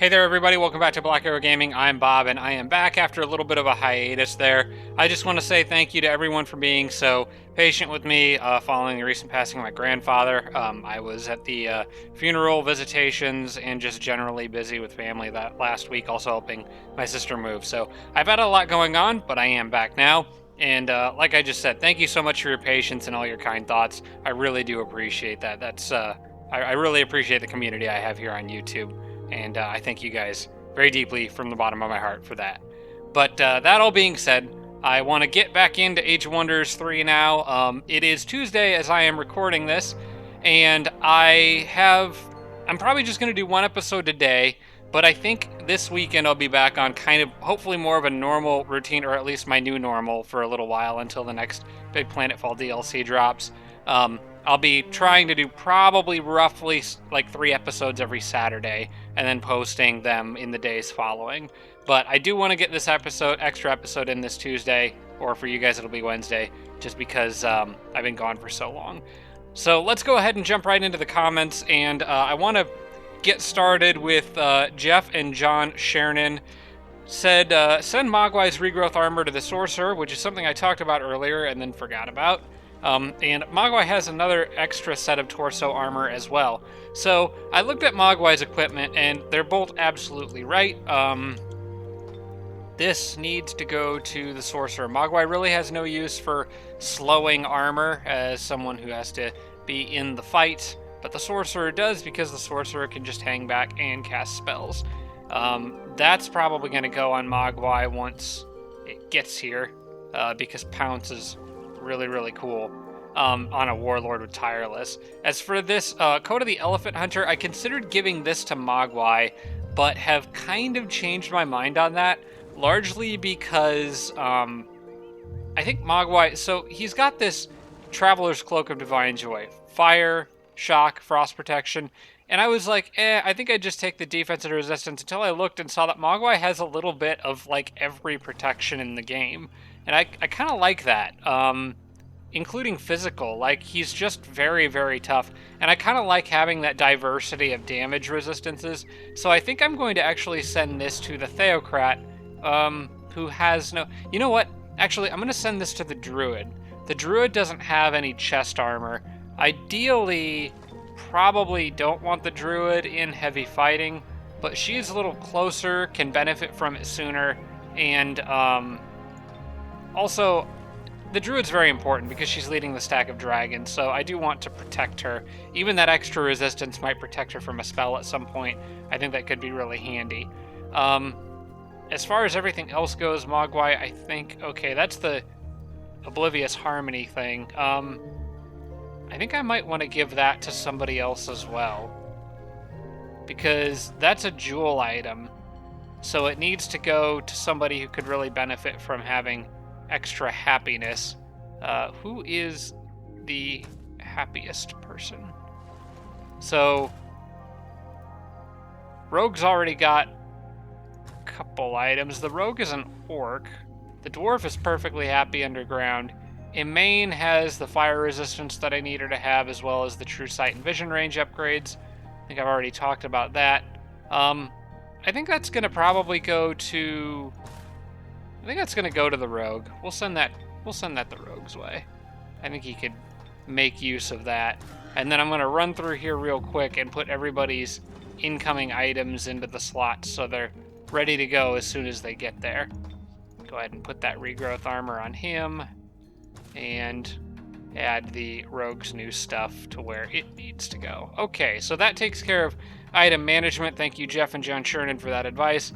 Hey there, everybody. Welcome back to Black Arrow Gaming. I'm Bob, and I am back after a little bit of a hiatus there. I just want to say thank you to everyone for being so patient with me following the recent passing of my grandfather. I was at the funeral, visitations, and just generally busy with family that last week, also helping my sister move. So I've had a lot going on, but I am back now. And like I just said, thank you so much for your patience and all your kind thoughts. I really do appreciate that. I really appreciate the community I have here on YouTube. And I thank you guys very deeply from the bottom of my heart for that. But that all being said, I want to get back into Age of Wonders 3 now. It is Tuesday as I am recording this, and I'm probably just going to do one episode today, but I think this weekend I'll be back on kind of, hopefully more of a normal routine, or at least my new normal for a little while until the next big Planetfall DLC drops. I'll be trying to do probably roughly like 3 episodes every Saturday and then posting them in the days following. But I do want to get this extra episode in this Tuesday, or for you guys it'll be Wednesday, just because I've been gone for so long. So let's go ahead and jump right into the comments, and I want to get started with Jeff and John Shernan. Said, send Mogwai's regrowth armor to the sorcerer, which is something I talked about earlier and then forgot about. And Mogwai has another extra set of torso armor as well. So I looked at Mogwai's equipment, and they're both absolutely right. This needs to go to the sorcerer. Mogwai really has no use for slowing armor as someone who has to be in the fight, but the sorcerer does, because the sorcerer can just hang back and cast spells. That's probably going to go on Mogwai once it gets here, because Pounce is really, really cool on a Warlord with Tireless. As for this Coat of the Elephant Hunter, I considered giving this to Mogwai, but have kind of changed my mind on that, largely because I think Mogwai, so he's got this Traveler's Cloak of Divine Joy, Fire, Shock, Frost Protection, and I was like, I think I'd just take the defense and resistance, until I looked and saw that Mogwai has a little bit of like every protection in the game. And I kind of like that, including physical. Like, he's just very, very tough. And I kind of like having that diversity of damage resistances. So I think I'm going to actually send this to the Theocrat, who has no... You know what? Actually, I'm going to send this to the Druid. The Druid doesn't have any chest armor. Ideally, probably don't want the Druid in heavy fighting, but she's a little closer, can benefit from it sooner, and, also, the Druid's very important because she's leading the stack of dragons, so I do want to protect her. Even that extra resistance might protect her from a spell at some point. I think that could be really handy. As far as everything else goes, Mogwai, I think... Okay, that's the Oblivious Harmony thing. I think I might want to give that to somebody else as well, because that's a jewel item, so it needs to go to somebody who could really benefit from having extra happiness. Who is the happiest person? So Rogue's already got a couple items. The Rogue is an orc. The Dwarf is perfectly happy underground. Imain has the fire resistance that I need her to have, as well as the True Sight and Vision range upgrades. I think I've already talked about that. I think that's going to probably go to... I think that's going to go to the Rogue. We'll send that the Rogue's way. I think he could make use of that. And then I'm going to run through here real quick and put everybody's incoming items into the slots so they're ready to go as soon as they get there. Go ahead and put that regrowth armor on him, and add the Rogue's new stuff to where it needs to go. Okay, so that takes care of item management. Thank you, Jeff and John Shernan, for that advice.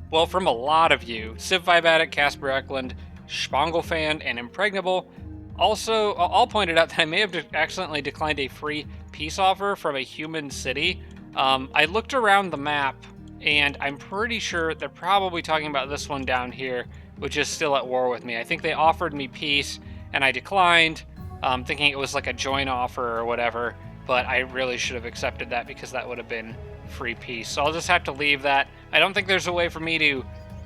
Well, from a lot of you, Civ5 Addict, Casper Eklund, Sponglefan, and Impregnable, also, all pointed out that I may have accidentally declined a free peace offer from a human city. I looked around the map, and I'm pretty sure they're probably talking about this one down here, which is still at war with me. I think they offered me peace, and I declined, thinking it was like a joint offer or whatever, but I really should have accepted that because that would have been free peace. So I'll just have to leave that. I don't think there's a way for me to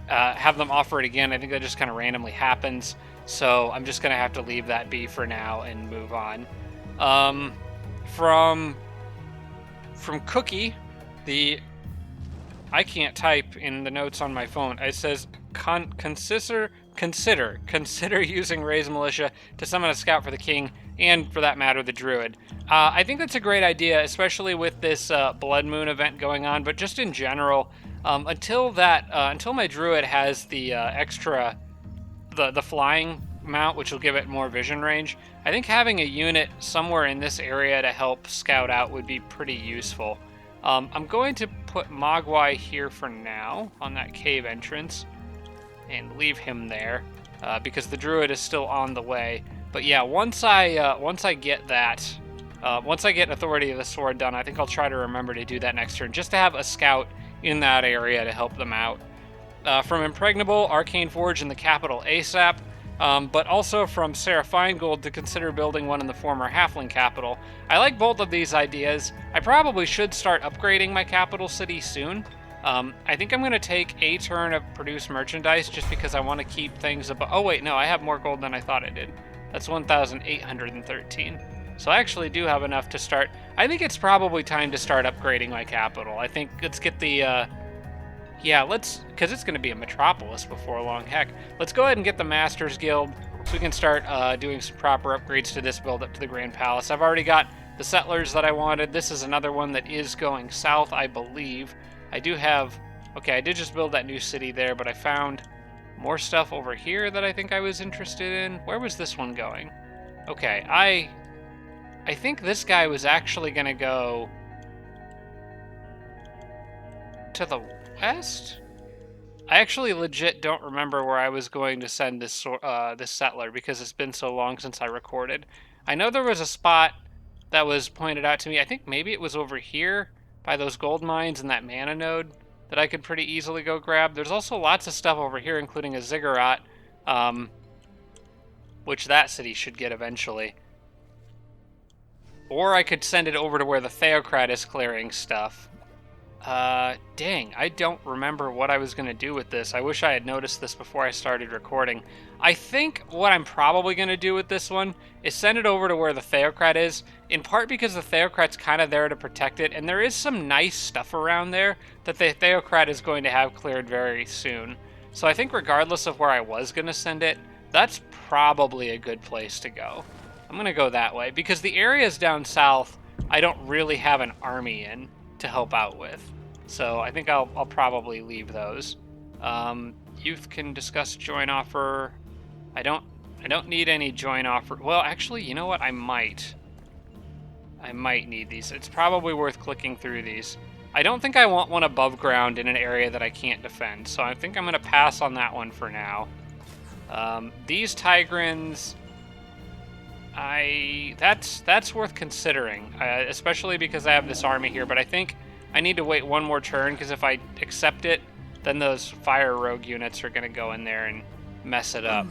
have them offer it again. I think that just kind of randomly happens. So I'm just going to have to leave that be for now and move on. From Cookie, the I can't type in the notes on my phone. It says consider using Ray's militia to summon a scout for the king, and for that matter, the druid. I think that's a great idea, especially with this blood moon event going on. But just in general, until my druid has the extra the flying mount, which will give it more vision range, I think having a unit somewhere in this area to help scout out would be pretty useful. I'm going to put Mogwai here for now on that cave entrance and leave him there because the druid is still on the way. But yeah, once I get that, once I get Authority of the Sword done, I think I'll try to remember to do that next turn, just to have a scout in that area to help them out. From Impregnable, Arcane Forge in the capital ASAP, but also from Sarah Feingold to consider building one in the former Halfling capital. I like both of these ideas. I probably should start upgrading my capital city soon. I think I'm going to take a turn of produce merchandise just because I want to keep things above. Oh wait, no, I have more gold than I thought I did. That's 1,813. So I actually do have enough to start. I think it's probably time to start upgrading my capital. I think let's get the... Yeah, because it's going to be a metropolis before long. Heck, let's go ahead and get the Masters Guild so we can start doing some proper upgrades to this build up to the Grand Palace. I've already got the settlers that I wanted. This is another one that is going south, I believe. I do have... Okay, I did just build that new city there, but I found more stuff over here that I think I was interested in. Where was this one going? Okay, I think this guy was actually going to go to the west? I actually legit don't remember where I was going to send this this settler because it's been so long since I recorded. I know there was a spot that was pointed out to me. I think maybe it was over here by those gold mines and that mana node that I could pretty easily go grab. There's also lots of stuff over here, including a ziggurat, which that city should get eventually. Or I could send it over to where the Theocrat is clearing stuff. Dang, I don't remember what I was going to do with this. I wish I had noticed this before I started recording. I think what I'm probably going to do with this one is send it over to where the Theocrat is, in part because the Theocrat's kind of there to protect it, and there is some nice stuff around there that the Theocrat is going to have cleared very soon. So I think regardless of where I was going to send it, that's probably a good place to go. I'm going to go that way, because the areas down south I don't really have an army in to help out with. So I think I'll probably leave those. Youth can discuss join offer. I don't need any join offer. Well, actually, you know what? I might need these. It's probably worth clicking through these. I don't think I want one above ground in an area that I can't defend, so I think I'm going to pass on that one for now. These Tigrans, that's worth considering, especially because I have this army here, but I think I need to wait one more turn, because if I accept it, then those fire rogue units are going to go in there and mess it up.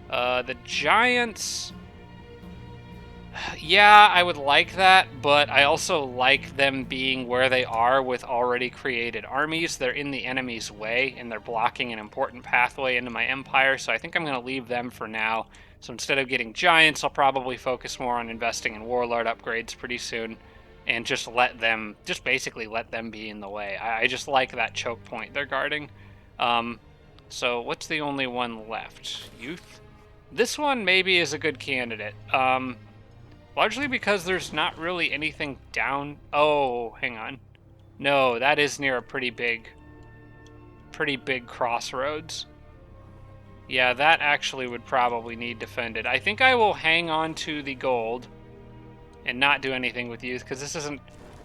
The Giants... Yeah, I would like that, but I also like them being where they are with already created armies. They're in the enemy's way, and they're blocking an important pathway into my empire, so I think I'm going to leave them for now. So instead of getting Giants, I'll probably focus more on investing in Warlord upgrades pretty soon, and just basically let them be in the way. I just like that choke point they're guarding. So what's the only one left? Youth? This one maybe is a good candidate. Largely because there's not really anything down... Oh, hang on. No, that is near a pretty big crossroads. Yeah, that actually would probably need defended. I think I will hang on to the gold and not do anything with youth, because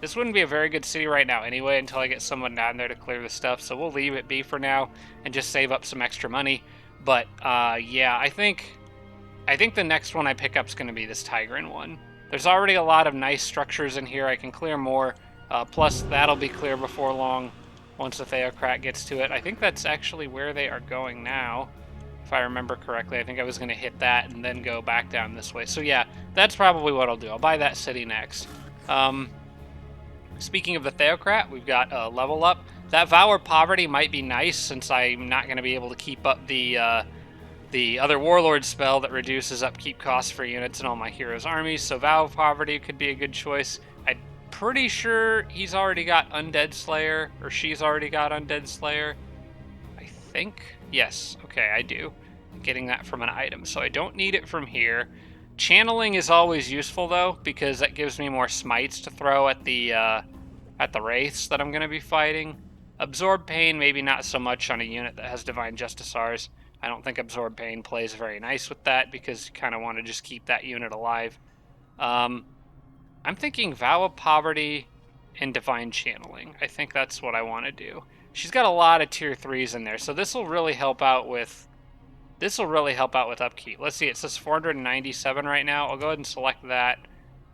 this wouldn't be a very good city right now anyway until I get someone down there to clear the stuff, so we'll leave it be for now and just save up some extra money. But, yeah, I think the next one I pick up is going to be this Tigran one. There's already a lot of nice structures in here. I can clear more. Plus, that'll be clear before long once the Theocrat gets to it. I think that's actually where they are going now, if I remember correctly. I think I was going to hit that and then go back down this way. So yeah, that's probably what I'll do. I'll buy that city next. Speaking of the Theocrat, we've got a level up. That Vow of Poverty might be nice, since I'm not going to be able to keep up the other Warlord spell that reduces upkeep costs for units in all my heroes' armies, so Vow of Poverty could be a good choice. pretty sure he's already got Undead Slayer, or she's already got Undead Slayer. I think. Yes, okay, I do. I'm getting that from an item, so I don't need it from here. Channeling is always useful, though, because that gives me more smites to throw at the wraiths that I'm going to be fighting. Absorb Pain, maybe not so much on a unit that has Divine Justicars. I don't think Absorb Pain plays very nice with that, because you kind of want to just keep that unit alive. I'm thinking Vow of Poverty and Divine Channeling. I think that's what I want to do. She's got a lot of tier 3s in there, so this will really help out with upkeep. Let's see, it says 497 right now. I'll go ahead and select that.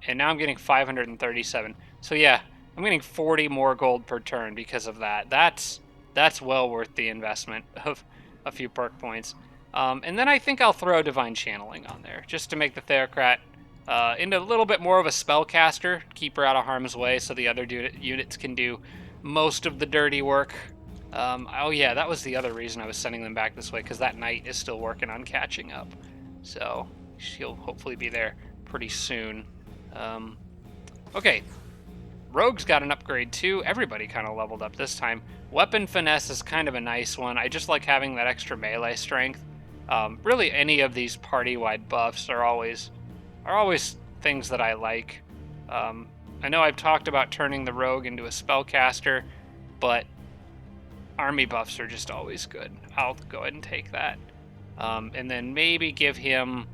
And now I'm getting 537. So yeah, I'm getting 40 more gold per turn because of that. That's well worth the investment of a few perk points. And then I think I'll throw Divine Channeling on there, just to make the Theocrat into a little bit more of a spellcaster, keep her out of harm's way so the other units can do most of the dirty work. Oh yeah, that was the other reason I was sending them back this way, because that knight is still working on catching up. So she'll hopefully be there pretty soon. Okay, Rogue's got an upgrade too. Everybody kind of leveled up this time. Weapon Finesse is kind of a nice one. I just like having that extra melee strength. Really, any of these party-wide buffs are always things that I like. I know I've talked about turning the Rogue into a spellcaster, but army buffs are just always good. I'll go ahead and take that. And then maybe give him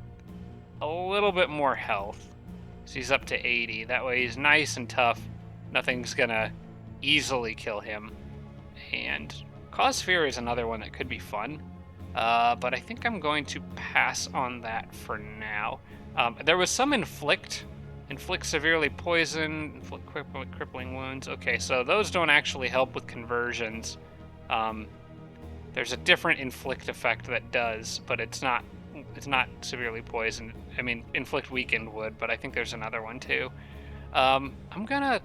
a little bit more health. So he's up to 80. That way he's nice and tough. Nothing's gonna easily kill him. And Cause Fear is another one that could be fun. But I think I'm going to pass on that for now. There was some Inflict. Inflict severely poison, inflict crippling wounds. Okay, so those don't actually help with conversions. There's a different Inflict effect that does, but it's not severely poisoned. I mean, Inflict Weakened would, but I think there's another one too. I'm gonna...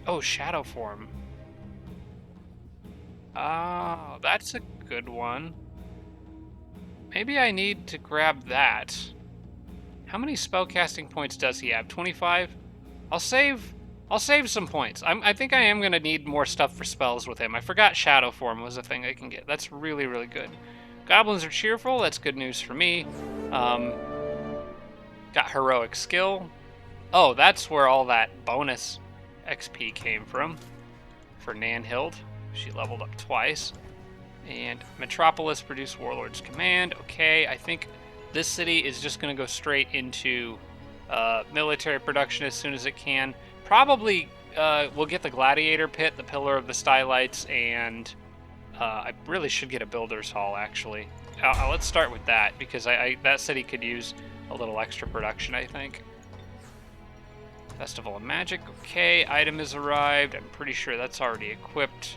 Oh, Shadow Form. Oh, that's a good one. Maybe I need to grab that. How many spellcasting points does he have? 25? I'll save some points. I think I am going to need more stuff for spells with him. I forgot Shadow Form was a thing I can get. That's really, really good. Goblins are cheerful. That's good news for me. Got Heroic Skill. Oh, that's where all that bonus XP came from for Nanhild. She leveled up twice. And Metropolis produced Warlord's Command. Okay, I think this city is just going to go straight into military production as soon as it can. Probably we'll get the Gladiator Pit, the Pillar of the Stylites, and I really should get a Builder's Hall, actually. Let's start with that, because that city could use a little extra production, I think. Festival of Magic, okay. Item has arrived. I'm pretty sure that's already equipped.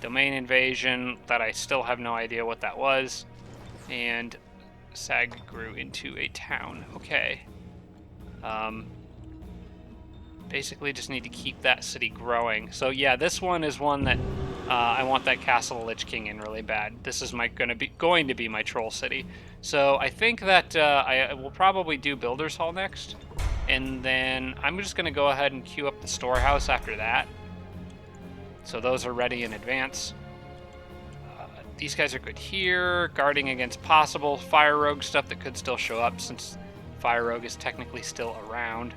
Domain Invasion, that I still have no idea what that was. And Sag grew into a town. Okay. Basically just need to keep that city growing. So yeah, this one is one that I want that Castle of Lich King in really bad. This is going to be my troll city. So I think that I will probably do Builder's Hall next. And then I'm just going to go ahead and queue up the storehouse after that. So those are ready in advance. These guys are good here, guarding against possible Fire Rogue stuff that could still show up, since Fire Rogue is technically still around.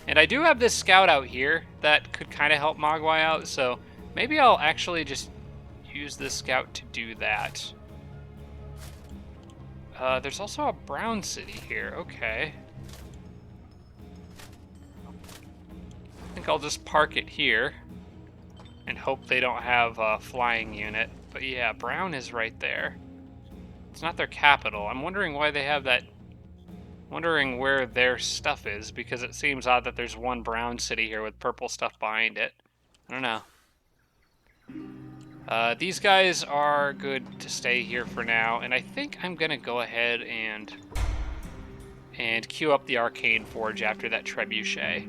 And I do have this scout out here that could kind of help Mogwai out, so maybe I'll actually just use this scout to do that. There's also a brown city here, okay. I think I'll just park it here and hope they don't have a flying unit. But yeah, brown is right there. It's not their capital. I'm wondering why they have that. Wondering where their stuff is, because it seems odd that there's one brown city here with purple stuff behind it. I don't know. These guys are good to stay here for now, and I think I'm gonna go ahead and queue up the Arcane Forge after that Trebuchet.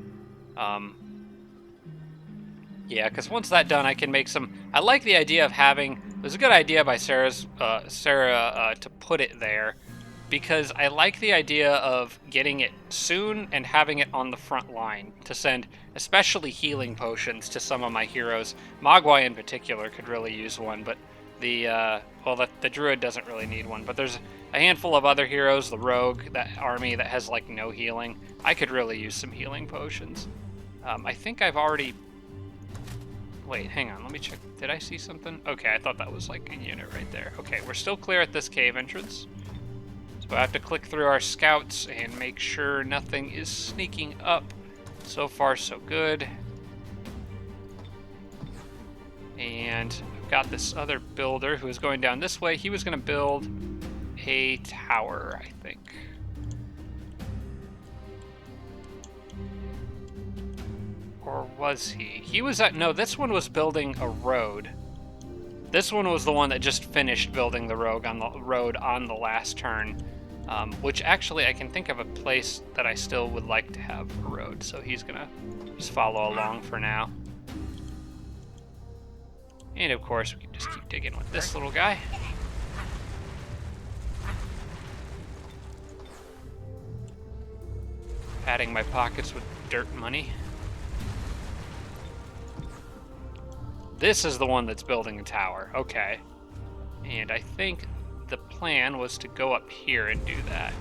Yeah, because once that's done, I can make some... I like the idea of having... It was a good idea by Sarah to put it there. because I like the idea of getting it soon and having it on the front line to send especially healing potions to some of my heroes. Mogwai in particular could really use one, but the druid doesn't really need one, but there's a handful of other heroes, the rogue, that army that has like no healing. I could really use some healing potions. I think I've already... Wait, hang on, let me check. Did I see something? Okay, I thought that was like a unit right there. Okay, we're still clear at this cave entrance. So I have to click through our scouts and make sure nothing is sneaking up. So far, so good. And I've got this other builder who is going down this way. He was going to build a tower, I think. Or was he? He was at... No, this one was building a road. This one was the one that just finished building the road on the last turn. Which actually, I can think of a place that I still would like to have a road. So he's going to just follow along for now. And of course, we can just keep digging with this little guy. Padding my pockets with dirt money. This is the one that's building a tower. Okay. And I think the plan was to go up here and do that.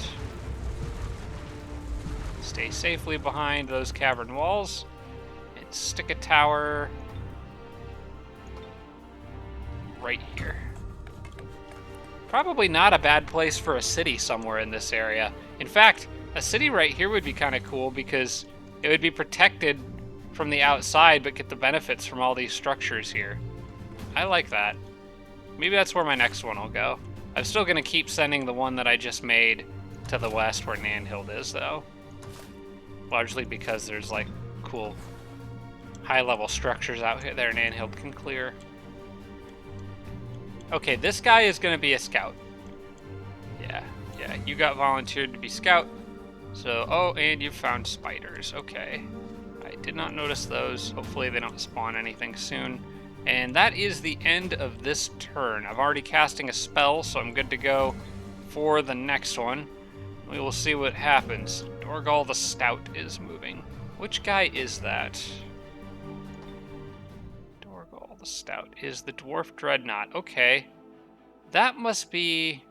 Stay safely behind those cavern walls and stick a tower right here. Probably not a bad place for a city somewhere in this area. In fact, a city right here would be kind of cool because it would be protected from the outside but get the benefits from all these structures here. I like that. Maybe that's where my next one will go. I'm still going to keep sending the one that I just made to the west where Nanhild is, though. Largely because there's, like, cool high-level structures out here there Nanhild can clear. Okay, this guy is going to be a scout. Yeah, you got volunteered to be scout. So, oh, and you found spiders. Okay. I did not notice those. Hopefully they don't spawn anything soon. And that is the end of this turn. I'm already casting a spell, so I'm good to go for the next one. We will see what happens. Dorgal the Stout is moving. Which guy is that? Dorgal the Stout is the Dwarf Dreadnought. Okay. That must be...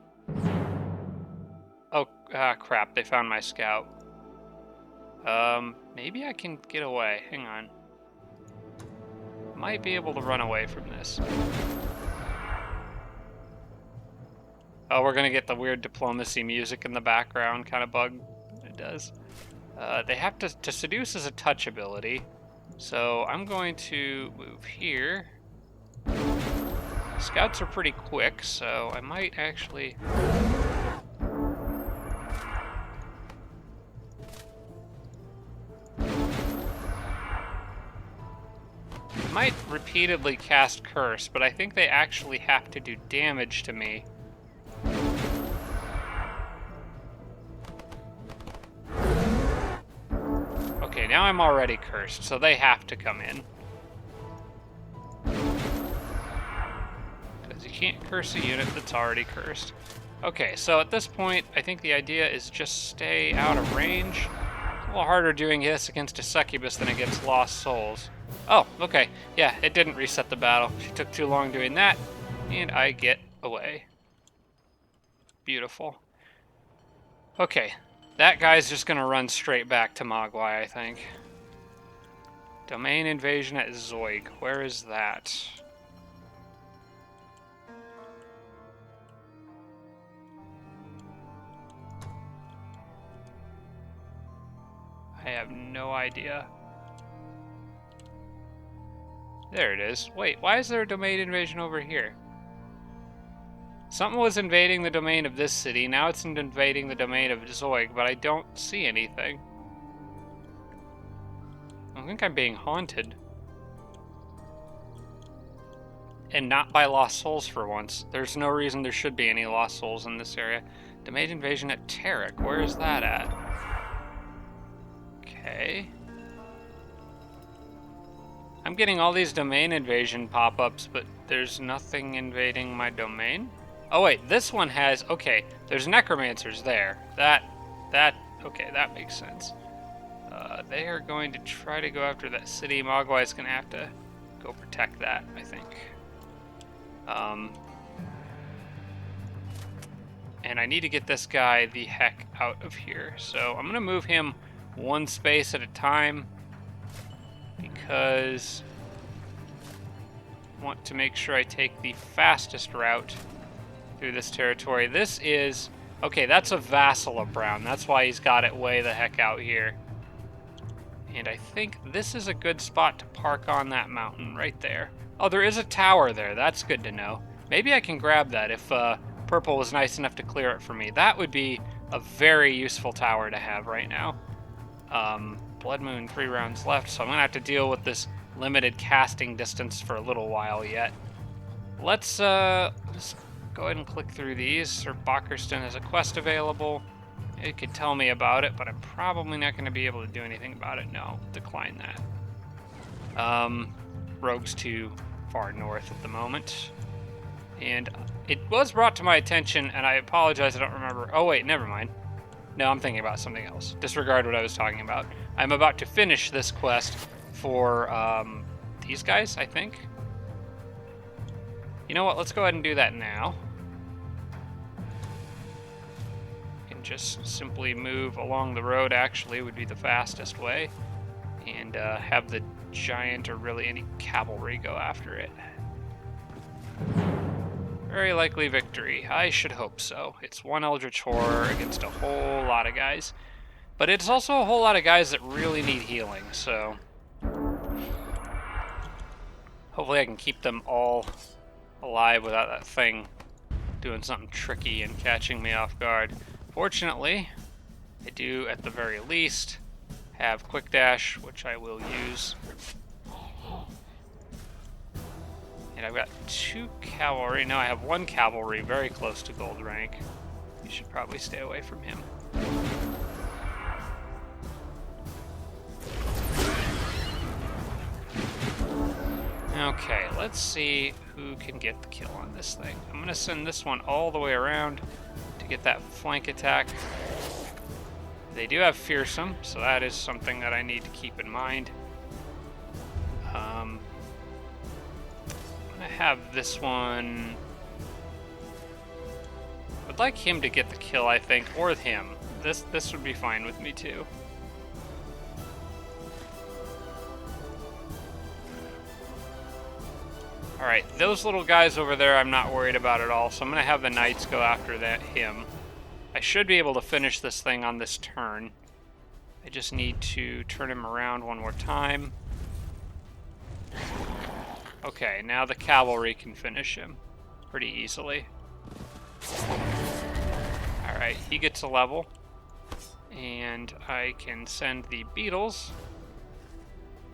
Oh, crap. They found my scout. Maybe I can get away. Hang on. Might be able to run away from this. Oh, we're gonna get the weird diplomacy music in the background kind of bug. It does. They have to seduce as a touch ability. So I'm going to move here. Scouts are pretty quick, so I might actually... might repeatedly cast Curse, but I think they actually have to do damage to me. Okay, now I'm already cursed, so they have to come in. Because you can't curse a unit that's already cursed. Okay, so at this point, I think the idea is just stay out of range. It's a little harder doing this against a succubus than against lost souls. Oh, okay. Yeah, it didn't reset the battle. She took too long doing that, and I get away. Beautiful. Okay, that guy's just gonna run straight back to Mogwai, I think. Domain invasion at Zoig. Where is that? I have no idea. There it is. Wait, why is there a domain invasion over here? Something was invading the domain of this city, now it's invading the domain of Zoig, but I don't see anything. I think I'm being haunted. And not by lost souls for once. There's no reason there should be any lost souls in this area. Domain invasion at Terraforming. Where is that at? Okay. I'm getting all these domain invasion pop-ups, but there's nothing invading my domain. Oh wait, this one has, okay, there's necromancers there. Okay, that makes sense. They are going to try to go after that city. Mogwai is going to have to go protect that, I think. And I need to get this guy the heck out of here. So I'm going to move him one space at a time because I want to make sure I take the fastest route through this territory. This is... Okay, that's a vassal of Brown. That's why he's got it way the heck out here. And I think this is a good spot to park on that mountain right there. Oh, there is a tower there. That's good to know. Maybe I can grab that if Purple was nice enough to clear it for me. That would be a very useful tower to have right now. Blood Moon, 3 rounds left, so I'm going to have to deal with this limited casting distance for a little while yet. Let's just go ahead and click through these. Sir Bockerston has a quest available. It could tell me about it, but I'm probably not going to be able to do anything about it. No, decline that. Rogue's too far north at the moment. And it was brought to my attention, and I apologize, I don't remember. Oh, wait, never mind. No, I'm thinking about something else. Disregard what I was talking about. I'm about to finish this quest for these guys, I think. You know what? Let's go ahead and do that now. And just simply move along the road, actually, would be the fastest way. And have the giant or really any cavalry go after it. Very likely victory. I should hope so. It's one Eldritch Horror against a whole lot of guys. But it's also a whole lot of guys that really need healing, so... Hopefully I can keep them all alive without that thing doing something tricky and catching me off guard. Fortunately, I do, at the very least, have Quick Dash, which I will use. And I've got 2 cavalry. Now I have 1 cavalry very close to gold rank. You should probably stay away from him. Okay, let's see who can get the kill on this thing. I'm going to send this one all the way around to get that flank attack. They do have Fearsome, so that is something that I need to keep in mind. I'm going to have this one... I'd like him to get the kill, I think, or him. This would be fine with me, too. Alright, those little guys over there I'm not worried about at all, so I'm going to have the knights go after him. I should be able to finish this thing on this turn. I just need to turn him around one more time. Okay, now the cavalry can finish him pretty easily. Alright, he gets a level. And I can send the beetles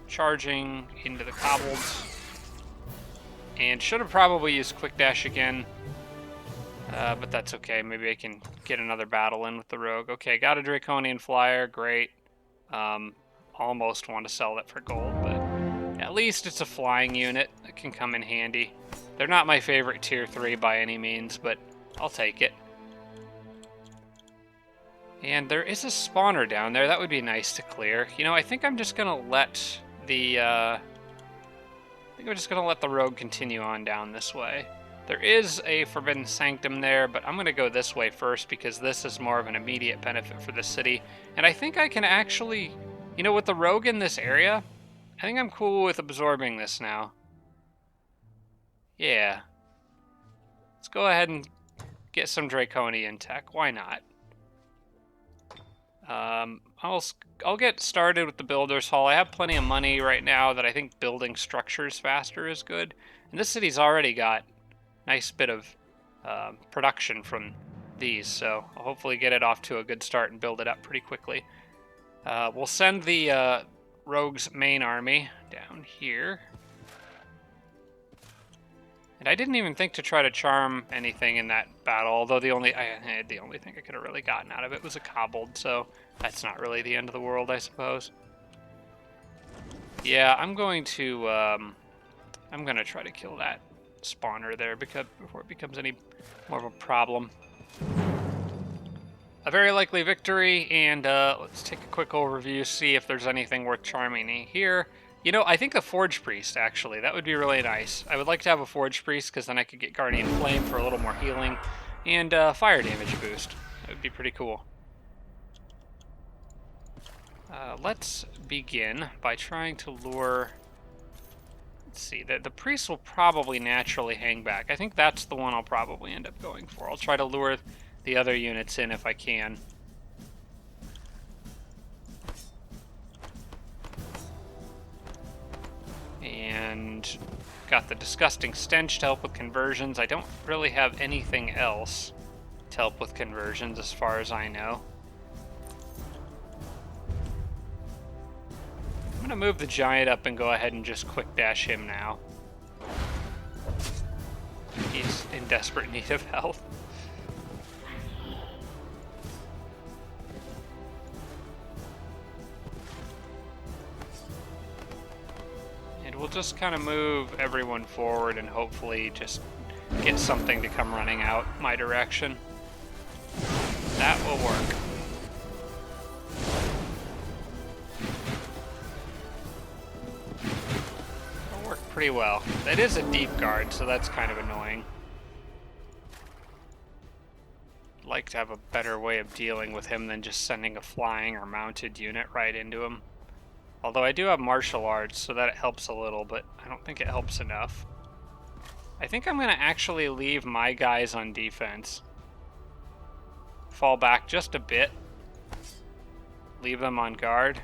charging into the kobolds. And should have probably used Quick Dash again. But that's okay. Maybe I can get another battle in with the rogue. Okay, got a Draconian Flyer. Great. Almost want to sell it for gold, but at least it's a flying unit that can come in handy. They're not my favorite tier 3 by any means, but I'll take it. And there is a spawner down there. That would be nice to clear. You know, I think I'm just going to let the... I think we're just going to let the rogue continue on down this way. There is a Forbidden Sanctum there, but I'm going to go this way first because this is more of an immediate benefit for the city. And I think I can actually, you know, with the rogue in this area, I think I'm cool with absorbing this now. Yeah. Let's go ahead and get some Draconian tech. Why not? I'll get started with the Builder's Hall. I have plenty of money right now that I think building structures faster is good. And this city's already got a nice bit of production from these, so I'll hopefully get it off to a good start and build it up pretty quickly. We'll send the Rogue's main army down here. And I didn't even think to try to charm anything in that battle, although the only thing I could have really gotten out of it was a kobold, so that's not really the end of the world, I suppose. Yeah, I'm going to try to kill that spawner there before it becomes any more of a problem. A very likely victory, and let's take a quick overview, see if there's anything worth charming here. You know, I think a Forge Priest, actually. That would be really nice. I would like to have a Forge Priest, because then I could get Guardian Flame for a little more healing, and fire damage boost. That would be pretty cool. Let's begin by trying to lure... Let's see, the priest will probably naturally hang back. I think that's the one I'll probably end up going for. I'll try to lure the other units in if I can. And got the disgusting stench to help with conversions. I don't really have anything else to help with conversions as far as I know. I'm gonna move the giant up and go ahead and just quick dash him now. He's in desperate need of health. And we'll just kind of move everyone forward and hopefully just get something to come running out my direction. That will work. Pretty well. That is a deep guard, so that's kind of annoying. I'd like to have a better way of dealing with him than just sending a flying or mounted unit right into him. Although I do have martial arts, so that helps a little, but I don't think it helps enough. I think I'm going to actually leave my guys on defense. Fall back just a bit. Leave them on guard.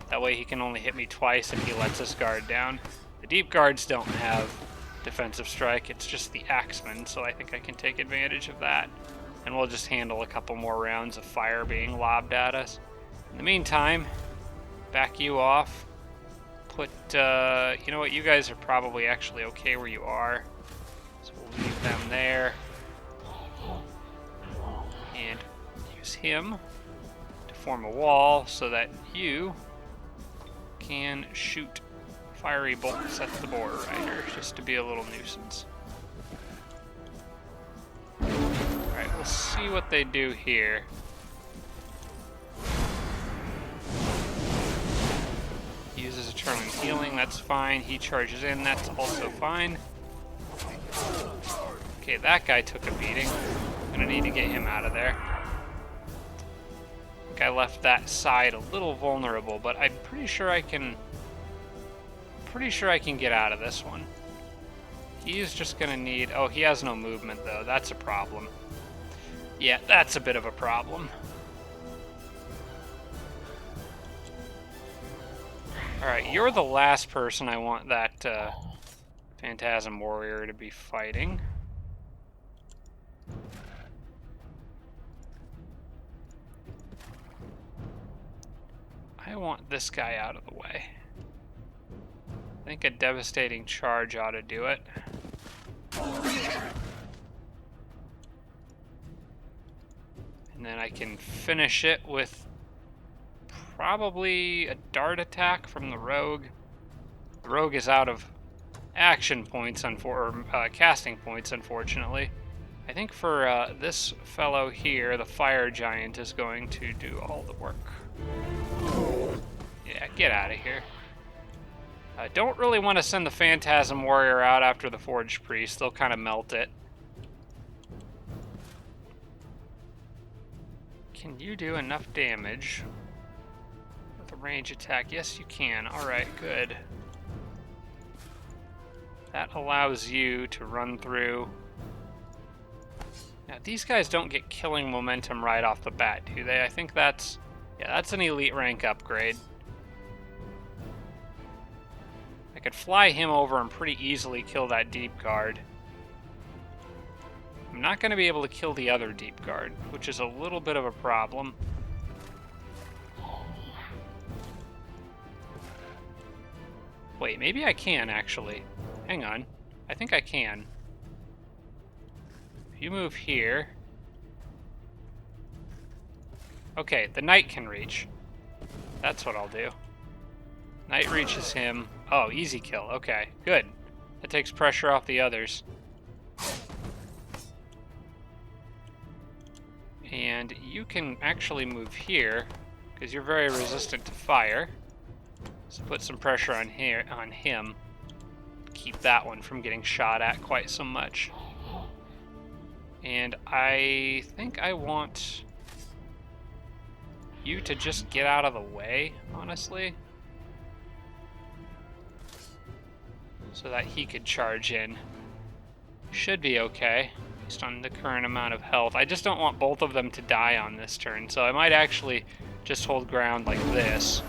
That way he can only hit me twice if he lets his guard down. The deep guards don't have defensive strike, it's just the axemen, so I think I can take advantage of that. And we'll just handle a couple more rounds of fire being lobbed at us. In the meantime, back you off. Put, you know what, you guys are probably actually okay where you are. So we'll leave them there. And use him to form a wall so that you can shoot fiery bolts at the Boar Rider, just to be a little nuisance. Alright, we'll see what they do here. He uses a turn on healing, that's fine. He charges in, that's also fine. Okay, that guy took a beating. I'm gonna need to get him out of there. I left that side a little vulnerable, but I'm pretty sure I can get out of this one. He's just gonna need... Oh, he has no movement though. That's a problem. Yeah, that's a bit of a problem. Alright, you're the last person I want that Phantasm Warrior to be fighting. I want this guy out of the way. I think a devastating charge ought to do it. And then I can finish it with probably a dart attack from the rogue. The rogue is out of action points, or casting points, unfortunately. I think for this fellow here, the fire giant is going to do all the work. Yeah, get out of here. I don't really want to send the Phantasm Warrior out after the Forged Priest. They'll kind of melt it. Can you do enough damage with a range attack? Yes, you can. Alright, good. That allows you to run through. Now, these guys don't get killing momentum right off the bat, do they? I think that's... Yeah, that's an elite rank upgrade. I could fly him over and pretty easily kill that deep guard. I'm not going to be able to kill the other deep guard, which is a little bit of a problem. Wait, maybe I can, actually. Hang on. I think I can. If you move here... Okay, the knight can reach. That's what I'll do. Knight reaches him. Oh, easy kill. Okay, good. That takes pressure off the others. And you can actually move here, because you're very resistant to fire. So put some pressure on him. Keep that one from getting shot at quite so much. And I think I want you to just get out of the way, honestly. So that he could charge in. Should be okay, based on the current amount of health. I just don't want both of them to die on this turn, so I might actually just hold ground like this.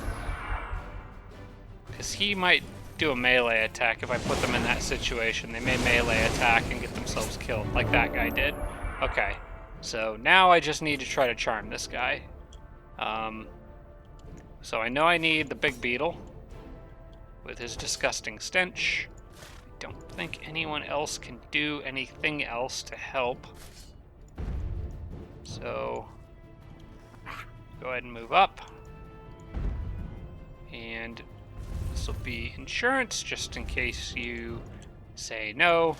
Because he might do a melee attack if I put them in that situation. They may melee attack and get themselves killed, like that guy did. Okay, so now I just need to try to charm this guy. So I know I need the big beetle with his disgusting stench. I don't think anyone else can do anything else to help. So go ahead and move up. And this will be insurance, just in case you say no.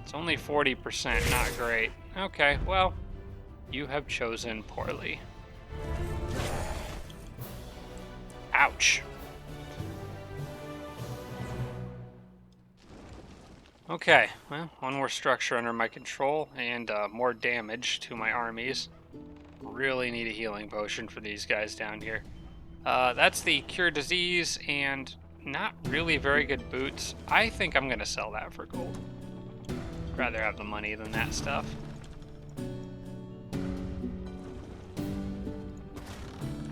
It's only 40%, not great. Okay, well, you have chosen poorly. Ouch. Okay, well, one more structure under my control and more damage to my armies. Really need a healing potion for these guys down here. That's the cure disease and not really very good boots. I think I'm gonna sell that for gold. I'd rather have the money than that stuff.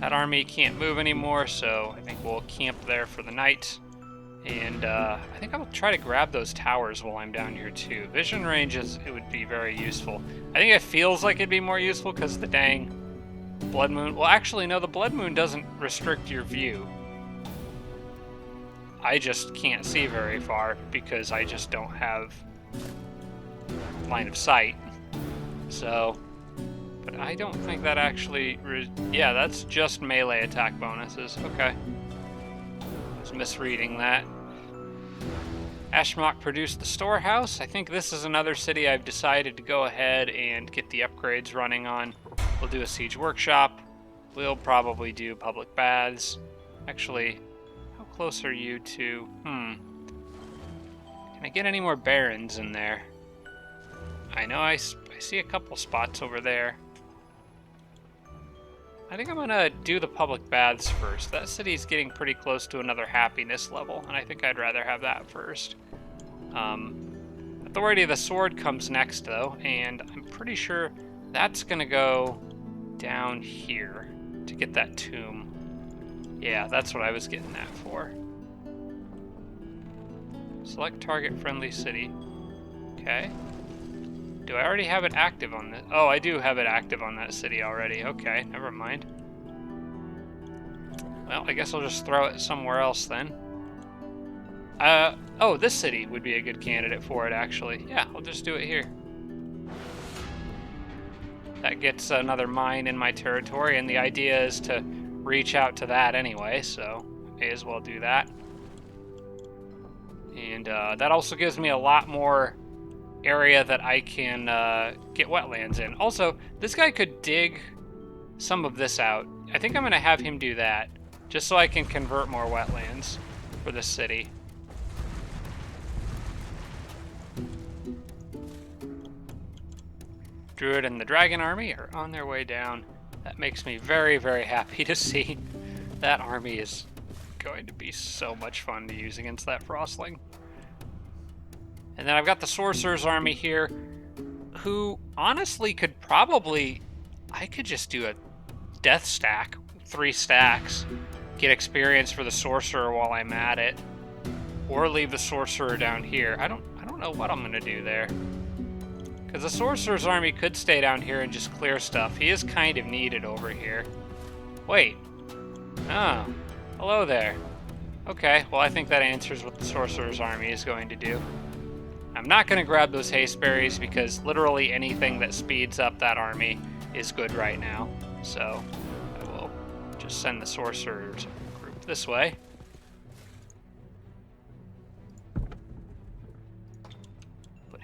That army can't move anymore, so I think we'll camp there for the night. And I think I'll try to grab those towers while I'm down here too. Vision ranges, it would be very useful. I think it feels like it'd be more useful because the dang blood moon. Well, actually, no, the blood moon doesn't restrict your view. I just can't see very far because I just don't have line of sight. So, but I don't think that actually, yeah, that's just melee attack bonuses. Okay. I was misreading that. Ashmok produced the storehouse. I think this is another city I've decided to go ahead and get the upgrades running on. We'll do a siege workshop. We'll probably do public baths. Actually, how close are you to... Can I get any more barons in there? I know I see a couple spots over there. I think I'm gonna do the public baths first. That city's getting pretty close to another happiness level, and I think I'd rather have that first. Authority of the Sword comes next, though, and I'm pretty sure that's gonna go down here to get that tomb. Yeah, that's what I was getting that for. Select target friendly city. Okay. Do I already have it active on this? Oh, I do have it active on that city already. Okay, never mind. Well, I guess I'll just throw it somewhere else then. Oh, this city would be a good candidate for it, actually. Yeah, I'll just do it here. That gets another mine in my territory, and the idea is to reach out to that anyway, so may as well do that. And that also gives me a lot more area that I can get wetlands in. Also, this guy could dig some of this out. I think I'm going to have him do that, just so I can convert more wetlands for this city. Druid and the Dragon Army are on their way down. That makes me very, very happy to see. That army is going to be so much fun to use against that Frostling. And then I've got the Sorcerer's Army here, who honestly could probably... I could just do a death stack, 3 stacks, get experience for the Sorcerer while I'm at it, or leave the Sorcerer down here. I don't know what I'm going to do there. Because the Sorcerer's Army could stay down here and just clear stuff. He is kind of needed over here. Wait. Oh. Hello there. Okay, well I think that answers what the Sorcerer's Army is going to do. I'm not going to grab those haste berries because literally anything that speeds up that army is good right now. So I will just send the Sorcerer's group this way.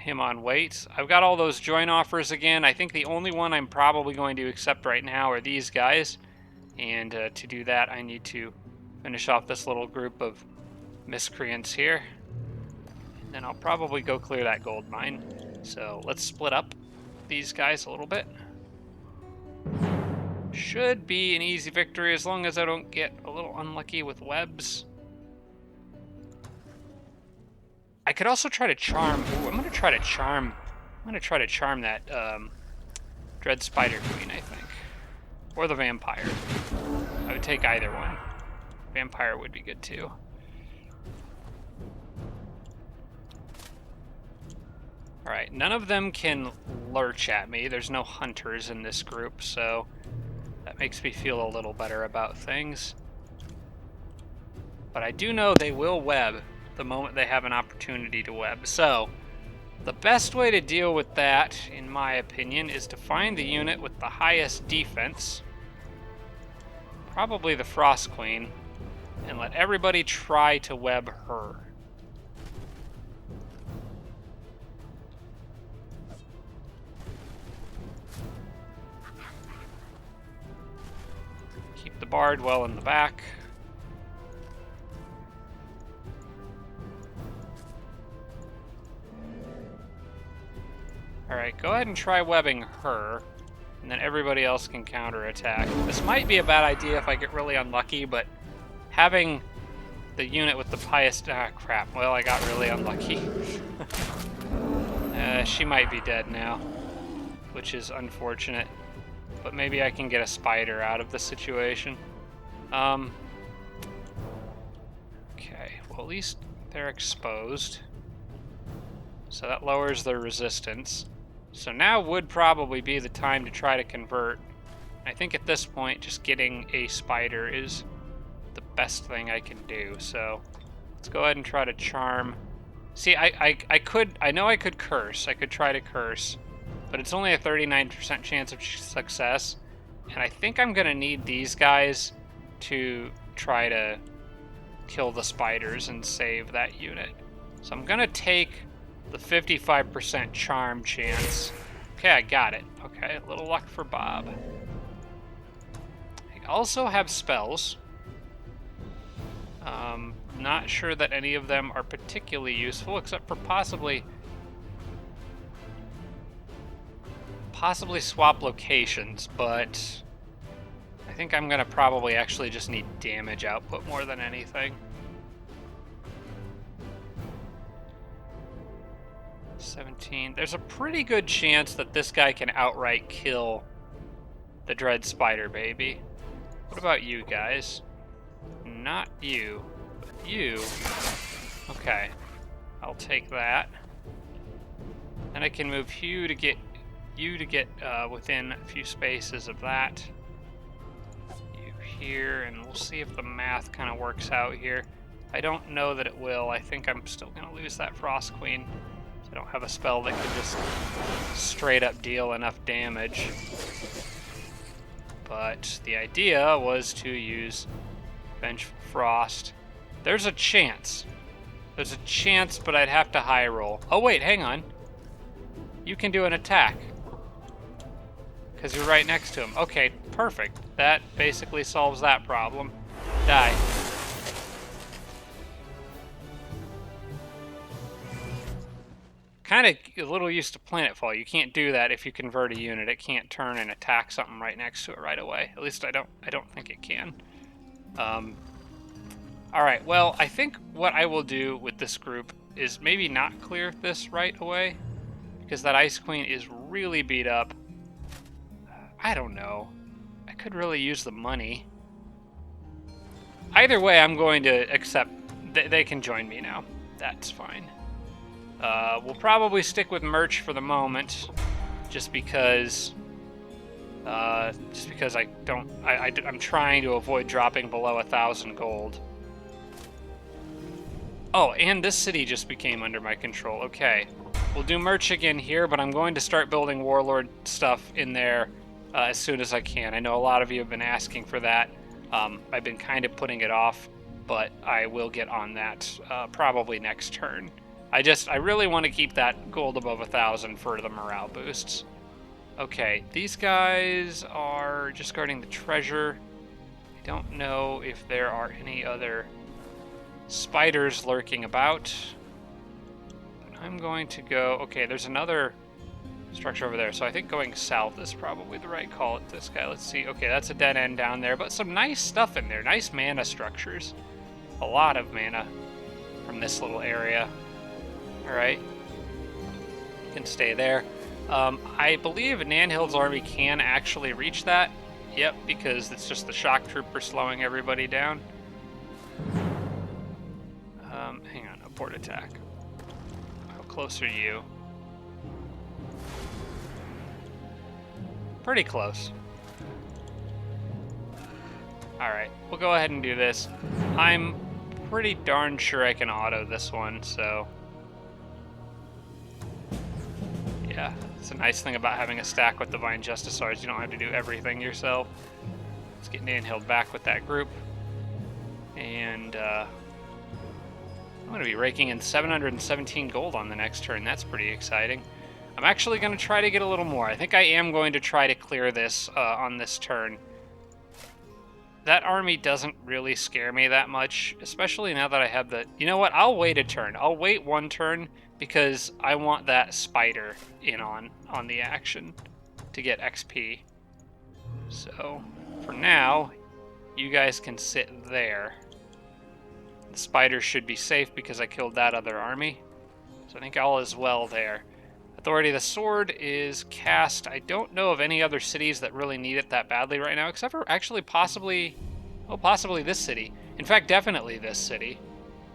him on wait. I've got all those join offers again. I think the only one I'm probably going to accept right now are these guys. And to do that, I need to finish off this little group of miscreants here. And then I'll probably go clear that gold mine. So let's split up these guys a little bit. Should be an easy victory as long as I don't get a little unlucky with webs. I could also try to charm. Ooh, I'm gonna try to charm that Dread Spider Queen, I think, or the Vampire. I would take either one. Vampire would be good too. All right, none of them can lurch at me. There's no hunters in this group, so that makes me feel a little better about things. But I do know they will web the moment they have an opportunity to web. So the best way to deal with that, in my opinion, is to find the unit with the highest defense, probably the Frost Queen, and let everybody try to web her. Keep the Bard well in the back. Alright, go ahead and try webbing her, and then everybody else can counterattack. This might be a bad idea if I get really unlucky, but having the unit with the highest... Ah, crap. Well, I got really unlucky. She might be dead now, which is unfortunate. But maybe I can get a spider out of the situation. Okay, well, at least they're exposed. So that lowers their resistance. So now would probably be the time to try to convert. I think at this point, just getting a spider is the best thing I can do. So let's go ahead and try to charm. See, I know I could curse. I could try to curse, but it's only a 39% chance of success. And I think I'm gonna need these guys to try to kill the spiders and save that unit. So I'm gonna take the 55% charm chance. Okay, I got it. Okay, a little luck for Bob. I also have spells. Not sure that any of them are particularly useful, except for possibly swap locations, but I think I'm gonna probably actually just need damage output more than anything. 17. There's a pretty good chance that this guy can outright kill the Dread Spider Baby. What about you guys? Not you, but you. Okay, I'll take that. And I can move you to get within a few spaces of that. You here, and we'll see if the math kind of works out here. I don't know that it will. I think I'm still going to lose that Frost Queen. I don't have a spell that can just straight up deal enough damage. But the idea was to use Vengeful Frost. There's a chance. There's a chance, but I'd have to high roll. Oh wait, hang on. You can do an attack. Because you're right next to him. Okay, perfect. That basically solves that problem. Die. Kind of a little used to Planetfall. You can't do that if you convert a unit. It can't turn and attack something right next to it right away. At least I don't think it can. All right. Well, I think what I will do with this group is maybe not clear this right away, because that Ice Queen is really beat up. I don't know. I could really use the money. Either way, I'm going to accept. They can join me now. That's fine. We'll probably stick with merch for the moment, just because I'm trying to avoid dropping below 1,000 gold. Oh, and this city just became under my control. Okay, we'll do merch again here, but I'm going to start building Warlord stuff in there as soon as I can. I know a lot of you have been asking for that. I've been kind of putting it off, but I will get on that probably next turn. I really want to keep that gold above 1,000 for the morale boosts. Okay, these guys are just guarding the treasure. I don't know if there are any other spiders lurking about. I'm going to go... Okay, there's another structure over there, so I think going south is probably the right call at this guy. Let's see. Okay, that's a dead end down there, but some nice stuff in there. Nice mana structures. A lot of mana from this little area. Alright. You can stay there. I believe Nanhild's army can actually reach that. Yep, because it's just the shock trooper slowing everybody down. Hang on, abort attack. How close are you? Pretty close. Alright, we'll go ahead and do this. I'm pretty darn sure I can auto this one, so... Yeah, it's a nice thing about having a stack with Divine Justicars. You don't have to do everything yourself. Let's get Nanhild back with that group. And, I'm going to be raking in 717 gold on the next turn. That's pretty exciting. I'm actually going to try to get a little more. I think I am going to try to clear this on this turn. That army doesn't really scare me that much, especially now that I have the... You know what? I'll wait a turn. I'll wait one turn because I want that spider in on the action to get XP. So, for now, you guys can sit there. The spider should be safe because I killed that other army. So I think all is well there. Authority of the Sword is cast. I don't know of any other cities that really need it that badly right now, except for actually possibly this city. In fact, definitely this city.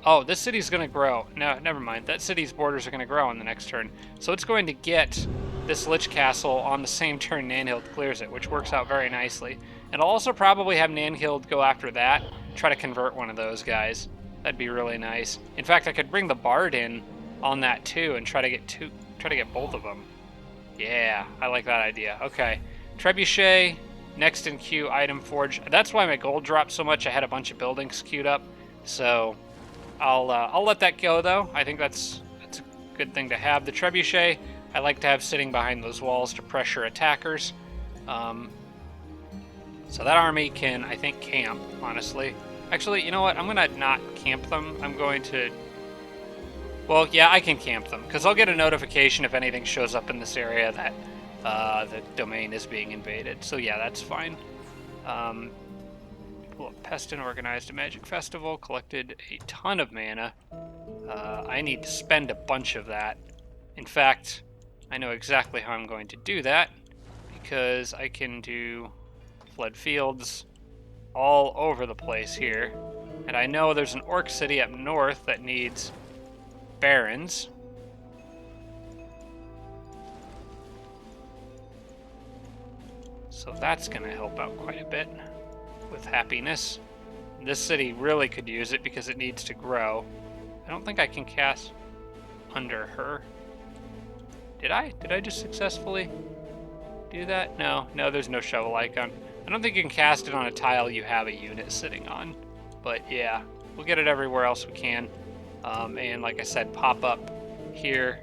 Oh, this city's going to grow. No, never mind. That city's borders are going to grow on the next turn. So it's going to get this Lich Castle on the same turn Nanhild clears it, which works out very nicely. And I'll also probably have Nanhild go after that, try to convert one of those guys. That'd be really nice. In fact, I could bring the Bard in on that too and try to get both of them. Yeah, I like that idea. Okay, Trebuchet, next in queue, Item Forge. That's why my gold dropped so much. I had a bunch of buildings queued up, so I'll let that go though. I think that's a good thing to have. The Trebuchet, I like to have sitting behind those walls to pressure attackers. So that army can, I think, camp, honestly. Actually, you know what? I'm going to not camp them. I'm going to... Well, yeah, I can camp them, because I'll get a notification if anything shows up in this area that the domain is being invaded. So yeah, that's fine. Pestin organized a magic festival, collected a ton of mana. I need to spend a bunch of that. In fact, I know exactly how I'm going to do that, because I can do Flood Fields all over the place here. And I know there's an orc city up north that needs barons. So that's going to help out quite a bit with happiness. This city really could use it because it needs to grow. I don't think I can cast under her. Did I? Did I just successfully do that? No, there's no shovel icon. I don't think you can cast it on a tile you have a unit sitting on. But yeah, we'll get it everywhere else we can. And like I said, pop up here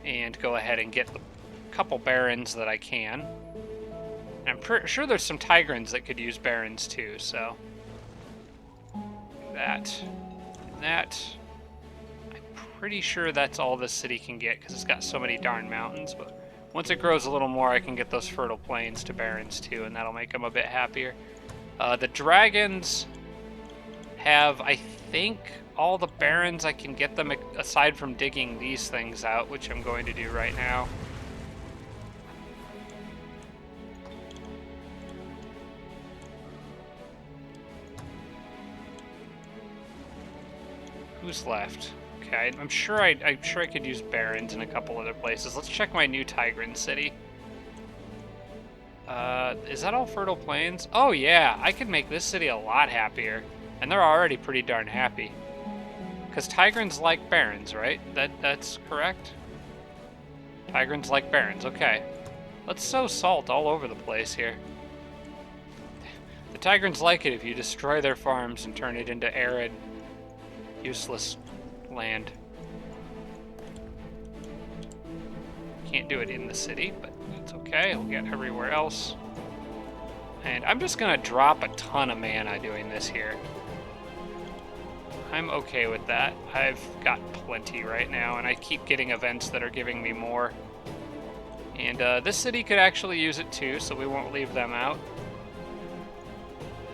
and go ahead and get the couple barons that I can. And I'm pretty sure there's some Tigrans that could use barons too, so... That. And that. I'm pretty sure that's all this city can get because it's got so many darn mountains, but once it grows a little more, I can get those fertile plains to barons too, and that'll make them a bit happier. The dragons have, I think, all the barons I can get them aside from digging these things out, which I'm going to do right now. Who's left? Okay, I'm sure I could use barons in a couple other places. Let's check my new Tigran city. Is that all fertile plains? Oh yeah, I could make this city a lot happier. And they're already pretty darn happy. Because Tigrans like barons, right? That's correct? Tigrans like barons, okay. Let's sow salt all over the place here. The Tigrans like it if you destroy their farms and turn it into arid, useless land. Can't do it in the city, but it's okay. I'll get everywhere else. And I'm just going to drop a ton of mana doing this here. I'm okay with that. I've got plenty right now, and I keep getting events that are giving me more. And this city could actually use it too, so we won't leave them out.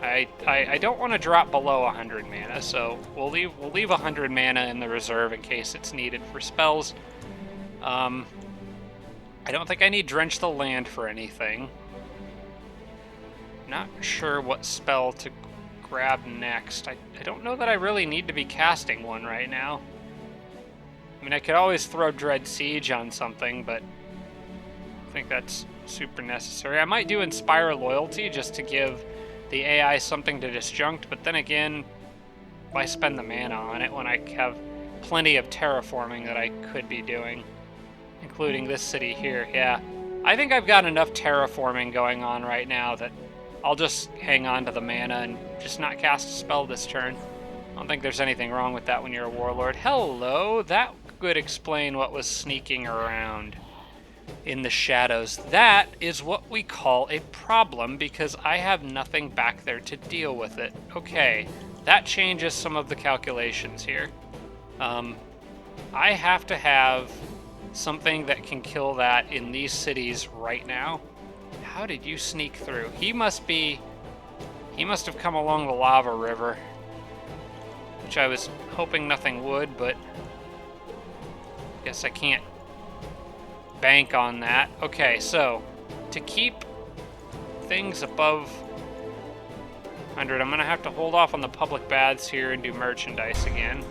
I don't want to drop below 100 mana, so we'll leave 100 mana in the reserve in case it's needed for spells. I don't think I need Drench the Land for anything. Not sure what spell to grab next. I don't know that I really need to be casting one right now. I mean, I could always throw Dread Siege on something, but I think that's super necessary. I might do Inspire Loyalty just to give the AI something to disjunct, but then again, why spend the mana on it when I have plenty of terraforming that I could be doing, including this city here. Yeah, I think I've got enough terraforming going on right now that I'll just hang on to the mana and just not cast a spell this turn. I don't think there's anything wrong with that when you're a warlord. Hello, that could explain what was sneaking around in the shadows. That is what we call a problem because I have nothing back there to deal with it. Okay, that changes some of the calculations here. I have to have something that can kill that in these cities right now. How did you sneak through? He must have come along the lava river, which I was hoping nothing would, but I guess I can't bank on that. Okay, so to keep things above 100, I'm gonna have to hold off on the public baths here and do merchandise again.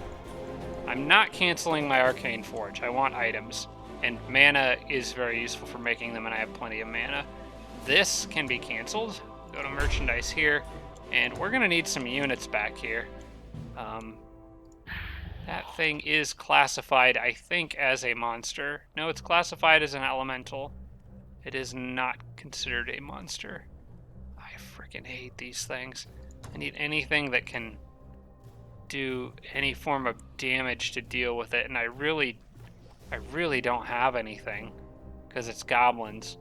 I'm not canceling my Arcane Forge. I want items, and mana is very useful for making them, and I have plenty of mana. This can be canceled. Go to merchandise here, and we're gonna need some units back here. That thing is classified, I think, as a monster. No, it's classified as an elemental. It is not considered a monster. I freaking hate these things. I need anything that can do any form of damage to deal with it, and I really don't have anything because it's goblins.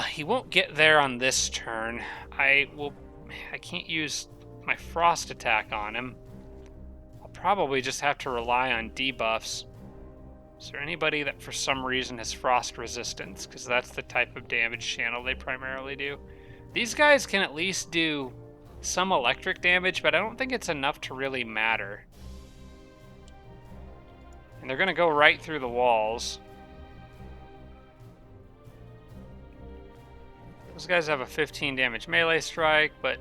He won't get there on this turn. I can't use my frost attack on him. I'll probably just have to rely on debuffs. Is there anybody that for some reason has frost resistance? Because that's the type of damage channel they primarily do. These guys can at least do some electric damage, but I don't think it's enough to really matter. And they're going to go right through the walls. Those guys have a 15 damage melee strike, but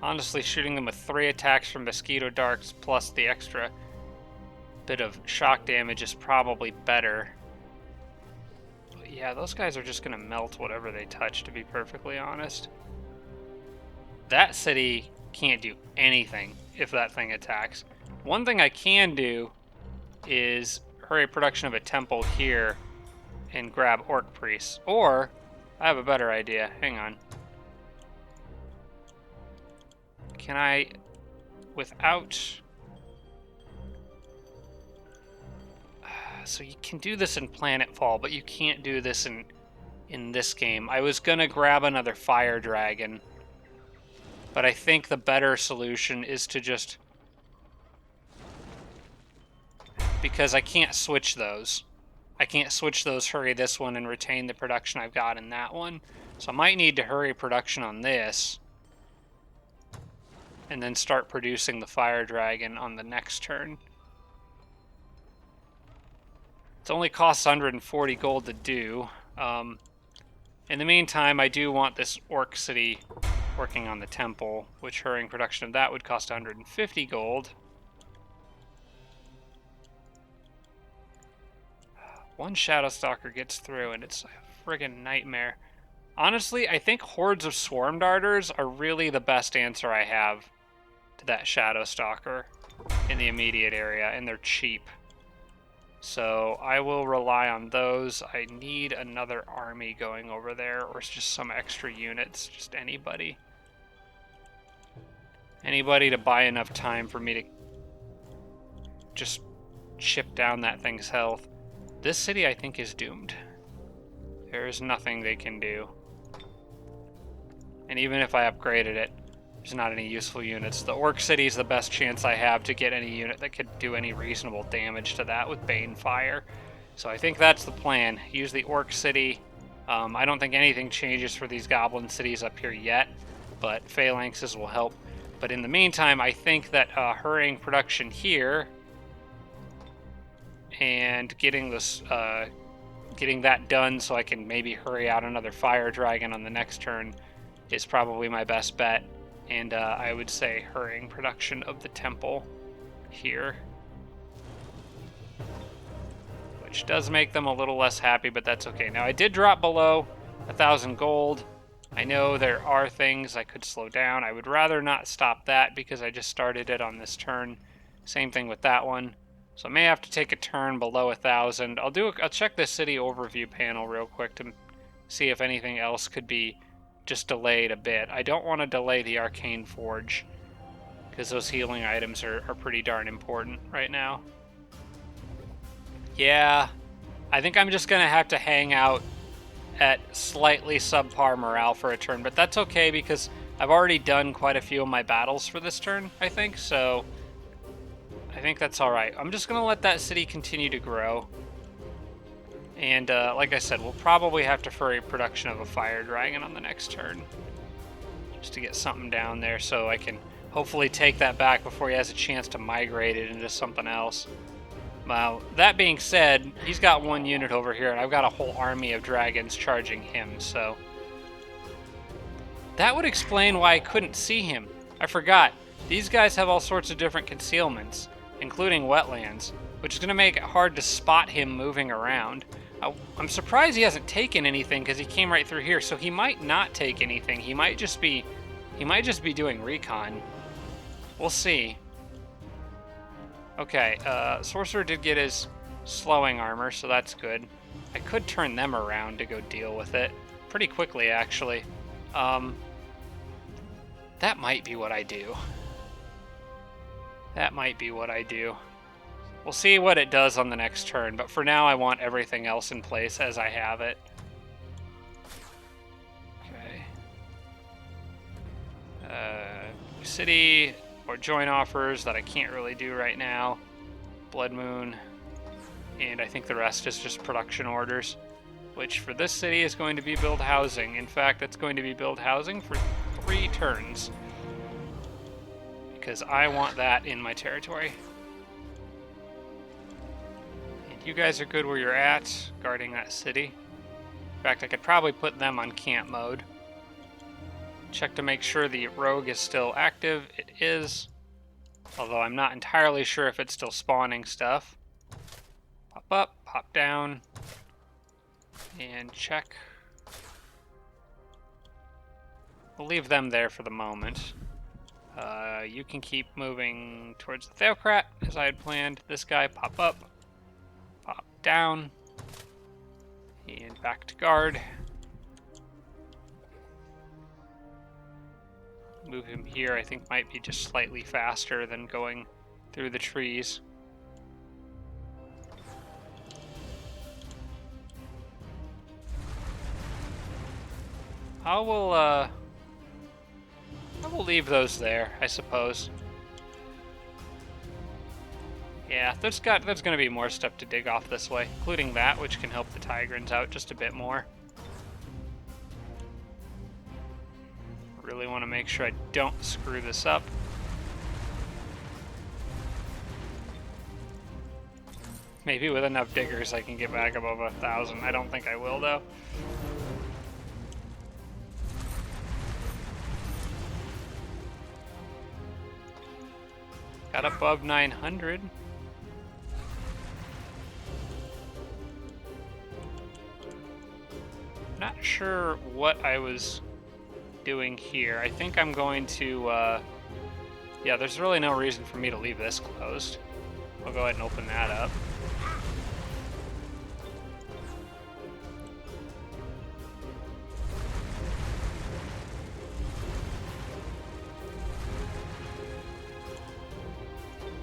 honestly shooting them with 3 attacks from Mosquito Darts plus the extra bit of shock damage is probably better. But yeah, those guys are just going to melt whatever they touch, to be perfectly honest. That city can't do anything if that thing attacks. One thing I can do is hurry production of a temple here and grab Orc Priests. Or, I have a better idea. Hang on. Can I, without... So you can do this in Planetfall, but you can't do this in this game. I was going to grab another Fire Dragon, but I think the better solution is to just... Because I can't switch those. I can't switch those, hurry this one, and retain the production I've got in that one. So I might need to hurry production on this, and then start producing the Fire Dragon on the next turn. It only costs 140 gold to do. In the meantime, I do want this Orc City working on the temple, which hurrying production of that would cost 150 gold. One Shadow Stalker gets through, and it's a friggin' nightmare. Honestly, I think hordes of Swarm Darters are really the best answer I have to that Shadow Stalker in the immediate area, and they're cheap. So I will rely on those. I need another army going over there, or just some extra units, just anybody. Anybody to buy enough time for me to just chip down that thing's health. This city, I think, is doomed. There is nothing they can do. And even if I upgraded it, there's not any useful units. The Orc City is the best chance I have to get any unit that could do any reasonable damage to that with Bane Fire. So I think that's the plan. Use the Orc City. I don't think anything changes for these Goblin cities up here yet, but Phalanxes will help. But in the meantime, I think that hurrying production here and getting this, getting that done so I can maybe hurry out another Fire Dragon on the next turn is probably my best bet. And I would say hurrying production of the temple here, which does make them a little less happy, but that's okay. Now, I did drop below 1,000 gold. I know there are things I could slow down. I would rather not stop that because I just started it on this turn. Same thing with that one. So I may have to take a turn below 1,000. I'll check the city overview panel real quick to see if anything else could be just delayed a bit. I don't want to delay the Arcane Forge because those healing items are pretty darn important right now. Yeah, I think I'm just going to have to hang out at slightly subpar morale for a turn, but that's okay because I've already done quite a few of my battles for this turn, I think, so I think that's all right. I'm just going to let that city continue to grow. And like I said, we'll probably have to hurry production of a Fire Dragon on the next turn just to get something down there so I can hopefully take that back before he has a chance to migrate it into something else. Well, that being said, he's got one unit over here, and I've got a whole army of dragons charging him, so that would explain why I couldn't see him. I forgot. These guys have all sorts of different concealments, including wetlands, which is going to make it hard to spot him moving around. I'm surprised he hasn't taken anything because he came right through here, so he might not take anything. He might just be doing recon. We'll see. Okay, Sorcerer did get his slowing armor, so that's good. I could turn them around to go deal with it pretty quickly, actually. That might be what I do. That might be what I do. We'll see what it does on the next turn, but for now I want everything else in place as I have it. Okay. City or join offers that I can't really do right now. Blood Moon. And I think the rest is just production orders, which for this city is going to be build housing. In fact, it's going to be build housing for 3 turns. Because I want that in my territory. You guys are good where you're at, guarding that city. In fact, I could probably put them on camp mode. Check to make sure the rogue is still active. It is. Although I'm not entirely sure if it's still spawning stuff. Pop up, pop down, and check. We'll leave them there for the moment. You can keep moving towards the Theocrat, as I had planned. This guy, pop up. Pop down, and back to guard. Move him here, I think might be just slightly faster than going through the trees. I will leave those there, I suppose. Yeah, there's going to be more stuff to dig off this way, including that, which can help the Tigrans out just a bit more. Really want to make sure I don't screw this up. Maybe with enough diggers I can get back above 1,000. I don't think I will, though. Got above 900. Not sure what I was doing here. I think I'm going to, yeah, there's really no reason for me to leave this closed. I'll go ahead and open that up.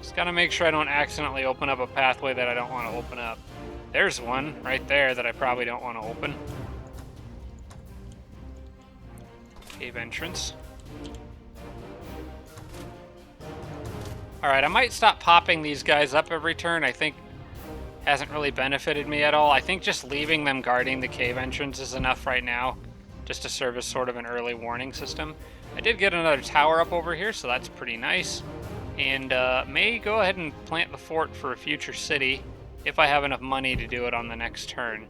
Just gotta make sure I don't accidentally open up a pathway that I don't want to open up. There's one right there that I probably don't want to open. Cave entrance. Alright, I might stop popping these guys up every turn. I think hasn't really benefited me at all. I think just leaving them guarding the cave entrance is enough right now, just to serve as sort of an early warning system. I did get another tower up over here, so that's pretty nice. And may go ahead and plant the fort for a future city, if I have enough money to do it on the next turn.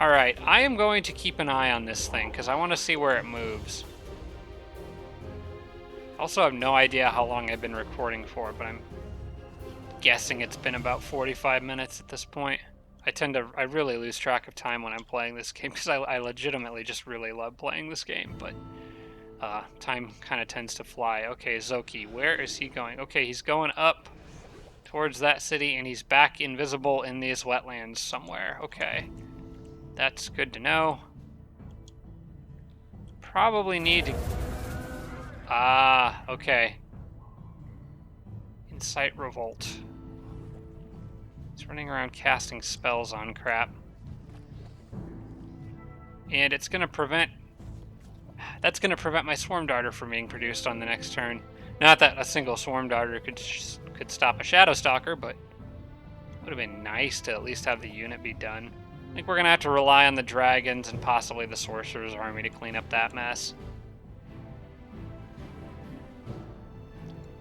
Alright, I am going to keep an eye on this thing, because I want to see where it moves. Also have no idea how long I've been recording for, but I'm guessing it's been about 45 minutes at this point. I really lose track of time when I'm playing this game, because I legitimately just really love playing this game, but time kind of tends to fly. Okay, Zoki, where is he going? Okay, he's going up towards that city, and he's back invisible in these wetlands somewhere. Okay, that's good to know. Probably need to... Ah, okay. Incite revolt. He's running around casting spells on crap. And it's going to prevent... That's going to prevent my Swarm Darter from being produced on the next turn. Not that a single Swarm Darter could stop a Shadow Stalker, but it would have been nice to at least have the unit be done. I think we're going to have to rely on the dragons and possibly the Sorcerer's Army to clean up that mess.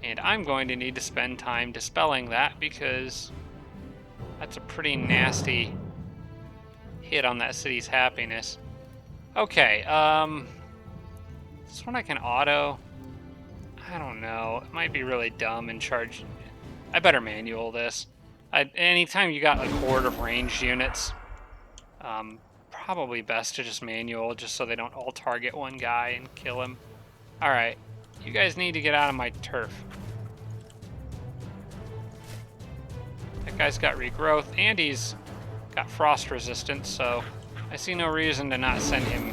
And I'm going to need to spend time dispelling that, because that's a pretty nasty hit on that city's happiness. Okay, this one I can auto. I don't know. It might be really dumb and charge. I better manual this. Anytime you got like horde of ranged units, probably best to just manual, just so they don't all target one guy and kill him. Alright, you guys need to get out of my turf. That guy's got regrowth, and he's got frost resistance, so I see no reason to not send him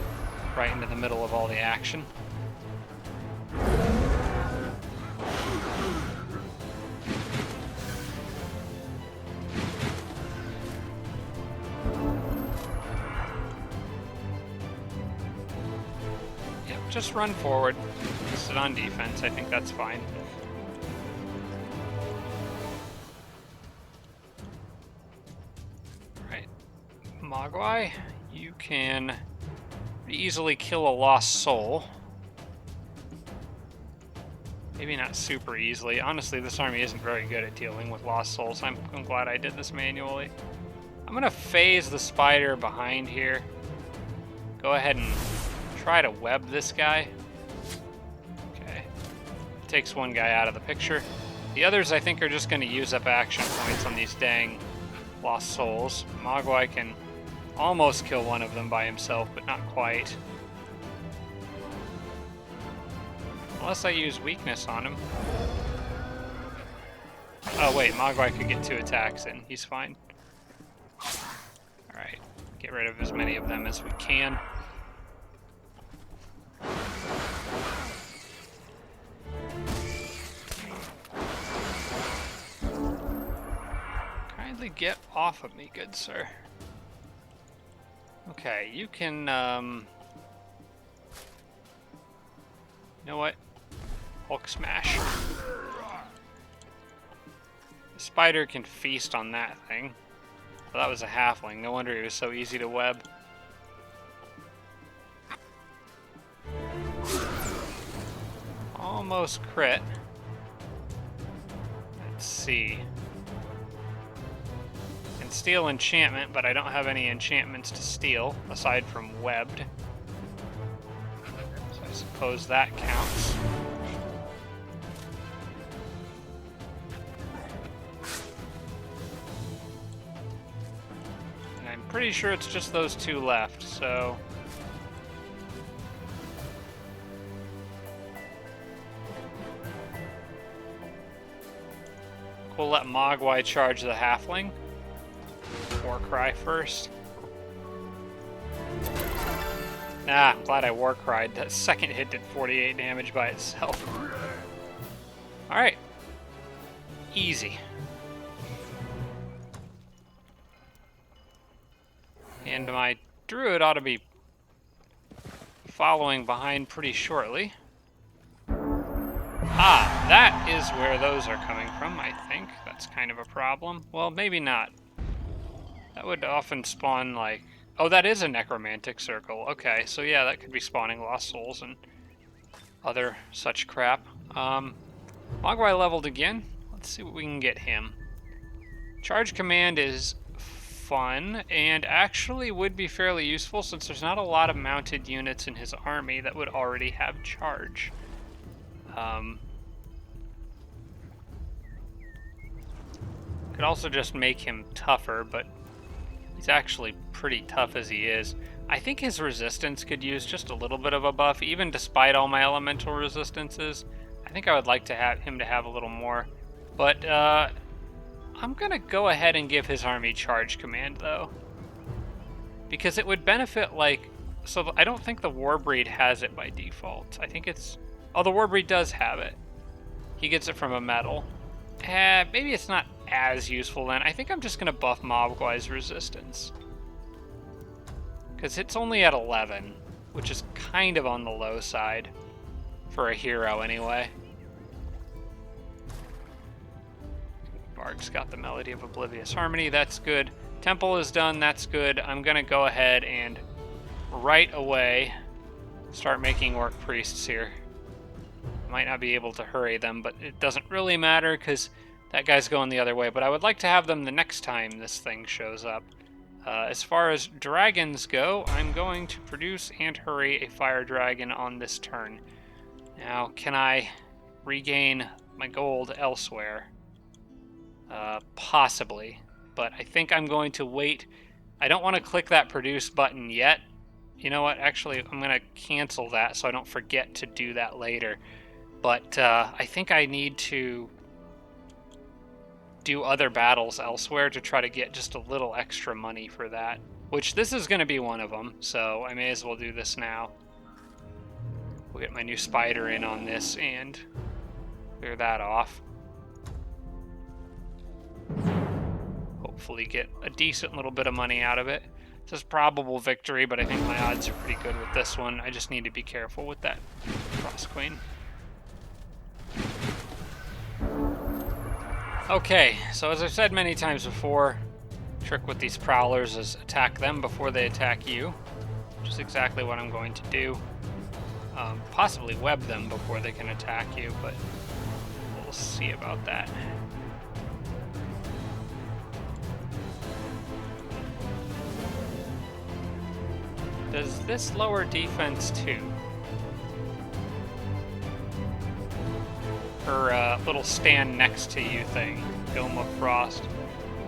right into the middle of all the action. Yep, just run forward. Sit on defense, I think that's fine. Mogwai, you can easily kill a lost soul. Maybe not super easily. Honestly, this army isn't very good at dealing with lost souls. I'm glad I did this manually. I'm going to phase the spider behind here. Go ahead and try to web this guy. Okay. Takes one guy out of the picture. The others, I think, are just going to use up action points on these dang lost souls. Mogwai can almost kill one of them by himself, but not quite. Unless I use weakness on him. Oh wait, Mogwai could get 2 attacks in. He's fine. Alright, get rid of as many of them as we can. Kindly get off of me, good sir. Okay, you can, you know what? Hulk smash. The spider can feast on that thing. Well, that was a halfling. No wonder he was so easy to web. Almost crit. Let's see. Can steal enchantment, but I don't have any enchantments to steal aside from webbed. So I suppose that counts. And I'm pretty sure it's just those 2 left, so... We'll let Mogwai charge the halfling. Warcry first. Nah, I'm glad I Warcried. That second hit did 48 damage by itself. Alright. Easy. And my druid ought to be following behind pretty shortly. Ah, that is where those are coming from, I think. That's kind of a problem. Well, maybe not. That would often spawn, like... Oh, that is a necromantic circle. Okay, so yeah, that could be spawning lost souls and other such crap. Mogwai leveled again. Let's see what we can get him. Charge command is fun, and actually would be fairly useful since there's not a lot of mounted units in his army that would already have charge. Could also just make him tougher, but he's actually pretty tough as he is. I think his resistance could use just a little bit of a buff, even despite all my elemental resistances. I think I would like to have him to have a little more. But I'm gonna go ahead and give his army charge command though, because it would benefit, like, so I don't think the Warbreed has it by default. I think it's, oh, the Warbreed does have it. He gets it from a medal. Maybe it's not as useful then. I think I'm just gonna buff Mogwai's resistance, because it's only at 11, which is kind of on the low side for a hero anyway. Bard's got the Melody of Oblivious Harmony, that's good. Temple is done, that's good. I'm gonna go ahead and right away start making Orc Priests here. Might not be able to hurry them, but it doesn't really matter because that guy's going the other way. But I would like to have them the next time this thing shows up. As far as dragons go, I'm going to produce and hurry a fire dragon on this turn. Now, can I regain my gold elsewhere? Possibly, but I think I'm going to wait. I don't want to click that produce button yet. You know what? Actually, I'm going to cancel that so I don't forget to do that later. But I think I need to do other battles elsewhere to try to get just a little extra money for that, which this is going to be one of them, so I may as well do this now. We'll get my new spider in on this and clear that off. Hopefully get a decent little bit of money out of it. This is probable victory, but I think my odds are pretty good with this one. I just need to be careful with that Frost Queen. Okay, so as I've said many times before, trick with these prowlers is attack them before they attack you, which is exactly what I'm going to do. Possibly web them before they can attack you, but we'll see about that. Does this lower defense too? Her little stand next to you thing, Dome of Frost.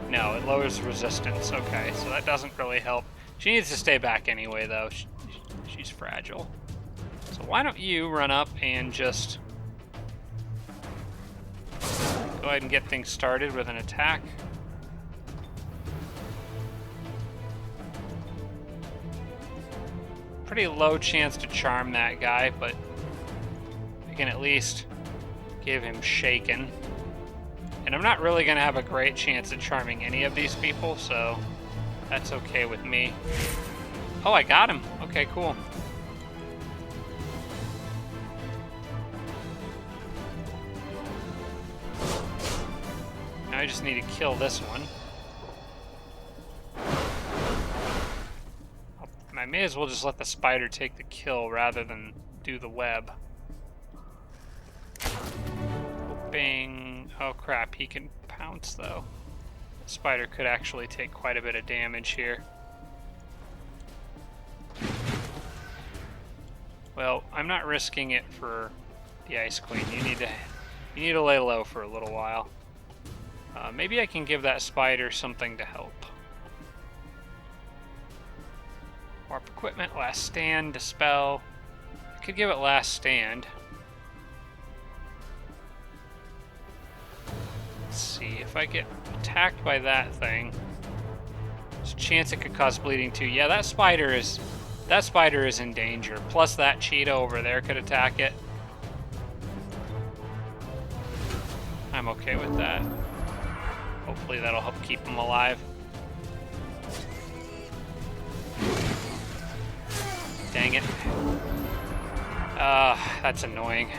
No, it lowers resistance. Okay, so that doesn't really help. She needs to stay back anyway, though. She's fragile. So why don't you run up and just go ahead and get things started with an attack. Pretty low chance to charm that guy, but I can at least give him shaken. And I'm not really going to have a great chance at charming any of these people, so that's okay with me. Oh, I got him. Okay, cool. Now I just need to kill this one. I may as well just let the spider take the kill rather than do the web. Bing. Oh crap, he can pounce though. The spider could actually take quite a bit of damage here. Well, I'm not risking it for the Ice Queen. You need to lay low for a little while. Maybe I can give that spider something to help. Warp equipment, last stand, dispel. I could give it last stand. Let's see, if I get attacked by that thing, there's a chance it could cause bleeding too. Yeah, that spider is in danger. Plus that cheetah over there could attack it. I'm okay with that. Hopefully that'll help keep him alive. dang it. That's annoying.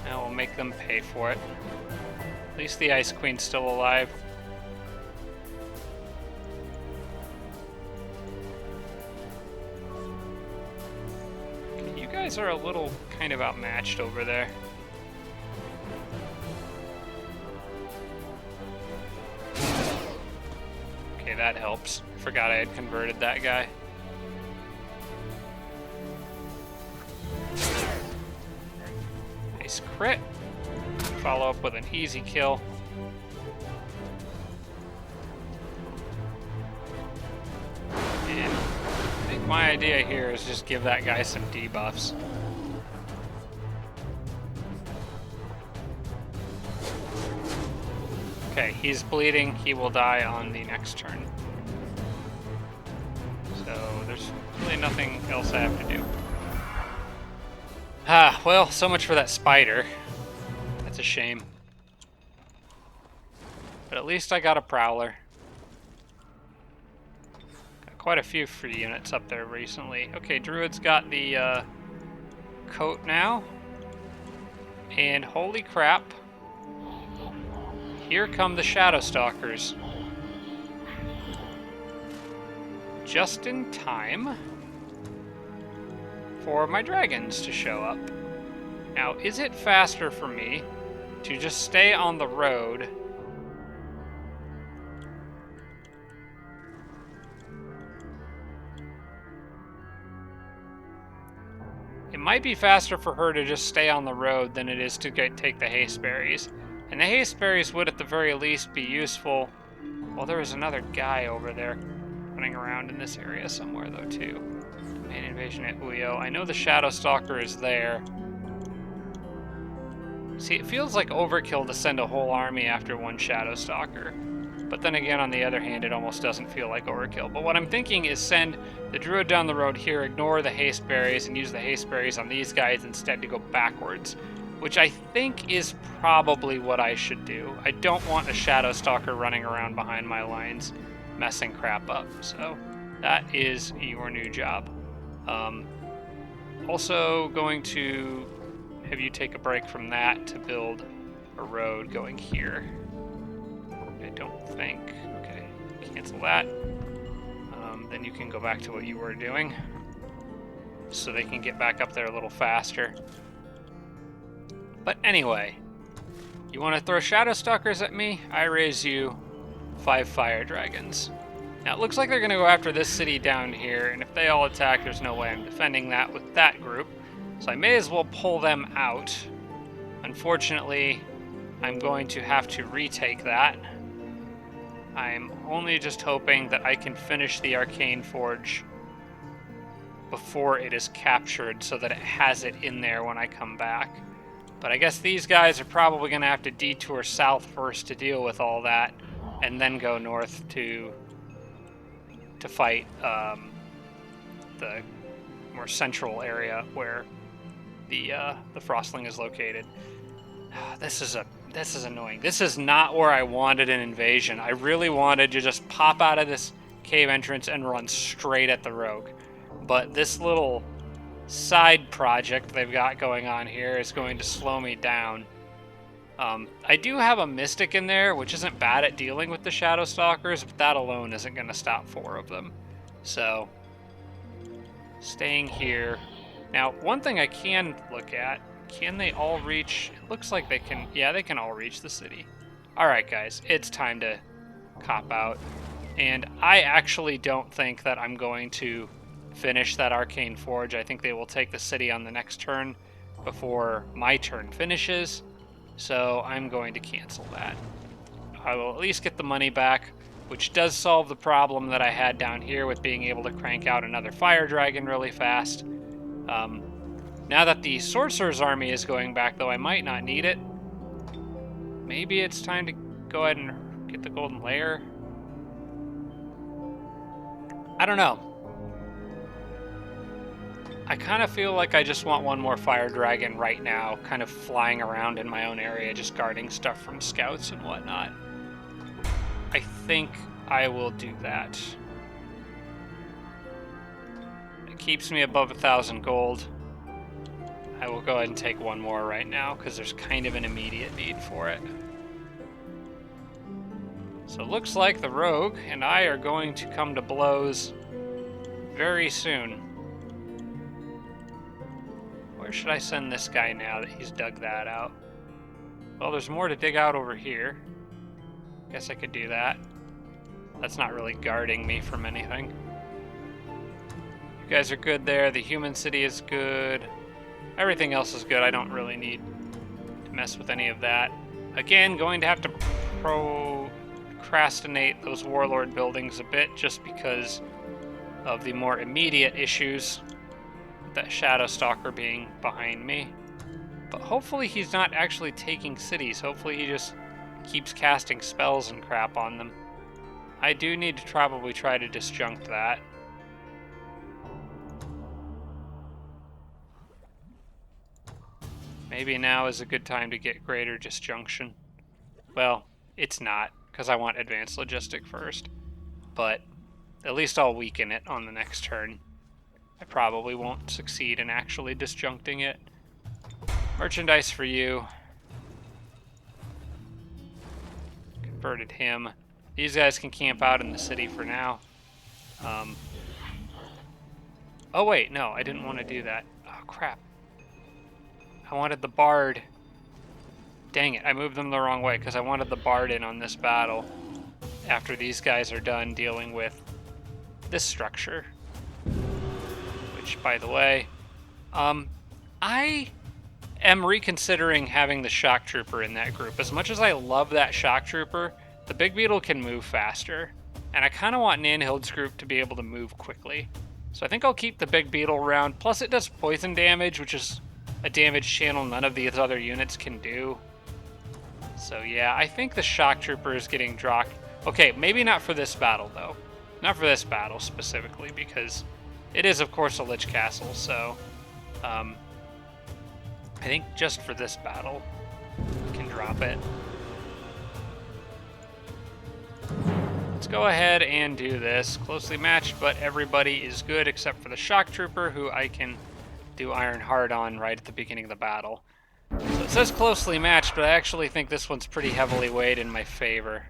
Now we'll make them pay for it. At least the Ice Queen's still alive. Okay, you guys are a little kind of outmatched over there. Okay, that helps. Forgot I had converted that guy. Nice crit. Follow up with an easy kill. And I think my idea here is just give that guy some debuffs. Okay, he's bleeding. He will die on the next turn. So there's really nothing else I have to do. Ah, well, so much for that spider. That's a shame. But at least I got a prowler. Got quite a few free units up there recently. Okay, Druid's got the coat now. And holy crap. Here come the Shadow Stalkers. Just in time for my dragons to show up. Now, is it faster for me to just stay on the road It might be faster for her to just stay on the road than it is to take the haste berries. And the haste berries would at the very least be useful. Well, there was another guy over there running around in this area somewhere, though, too. Main invasion at Uyo. I know the Shadow Stalker is there. See, it feels like overkill to send a whole army after one Shadow Stalker. But then again, on the other hand, it almost doesn't feel like overkill. But what I'm thinking is send the Druid down the road here, ignore the haste berries, and use the haste berries on these guys instead to go backwards. Which I think is probably what I should do. I don't want a Shadow Stalker running around behind my lines, messing crap up. So that is your new job. Also going to have you take a break from that to build a road going here. I don't think. Okay, cancel that. Then you can go back to what you were doing so they can get back up there a little faster. But anyway, you want to throw Shadow Stalkers at me? I raise you 5 Fire Dragons. Now, it looks like they're going to go after this city down here, and if they all attack, there's no way I'm defending that with that group. So I may as well pull them out. Unfortunately, I'm going to have to retake that. I'm only just hoping that I can finish the Arcane Forge before it is captured so that it has it in there when I come back. But I guess these guys are probably going to have to detour south first to deal with all that, and then go north to fight the more central area where the Frostling is located. This is annoying. This is not where I wanted an invasion. I really wanted to just pop out of this cave entrance and run straight at the rogue. But this little side project they've got going on here is going to slow me down. I do have a Mystic in there, which isn't bad at dealing with the Shadow Stalkers, but that alone isn't going to stop 4 of them. So, staying here. Now, one thing I can look at, can they all reach? It looks like they can. Yeah, they can all reach the city. Alright, guys, it's time to cop out. And I actually don't think that I'm going to finish that Arcane Forge. I think they will take the city on the next turn before my turn finishes. So I'm going to cancel that. I will at least get the money back, which does solve the problem that I had down here with being able to crank out another Fire Dragon really fast. Now that the Sorcerer's Army is going back, though, I might not need it. Maybe it's time to go ahead and get the Golden Lair. I don't know. I kind of feel like I just want one more Fire Dragon right now, kind of flying around in my own area, just guarding stuff from scouts and whatnot. I think I will do that. keeps me above 1,000 gold. I will go ahead and take one more right now because there's kind of an immediate need for it. So it looks like the rogue and I are going to come to blows very soon. Where should I send this guy now that he's dug that out? Well, there's more to dig out over here. Guess I could do that. That's not really guarding me from anything. You guys are good there. The human city is good. Everything else is good. I don't really need to mess with any of that. Again, going to have to procrastinate those warlord buildings a bit just because of the more immediate issues. That shadow stalker being behind me. But hopefully he's not actually taking cities. Hopefully he just keeps casting spells and crap on them. I do need to probably try to disjunct that. Maybe now is a good time to get greater disjunction. Well, it's not, because I want advanced logistic first. But at least I'll weaken it on the next turn. I probably won't succeed in actually disjuncting it. Merchandise for you. Converted him. These guys can camp out in the city for now. Oh wait, no, I didn't want to do that. Oh crap. I wanted the bard. Dang it, I moved them the wrong way because I wanted the bard in on this battle after these guys are done dealing with this structure. Which, by the way, I am reconsidering having the shock trooper in that group. As much as I love that shock trooper, the big beetle can move faster, and I kind of want Nanhild's group to be able to move quickly. So I think I'll keep the big beetle around. Plus it does poison damage, which is a damage channel none of these other units can do. So yeah, I think the shock trooper is getting dropped. Okay, maybe not for this battle though. Not for this battle specifically, because it is of course a lich castle, so I think just for this battle we can drop it. Let's go ahead and do this. Closely matched, but everybody is good except for the shock trooper, who I can do Iron Heart on right at the beginning of the battle. So it says closely matched, but I actually think this one's pretty heavily weighed in my favor.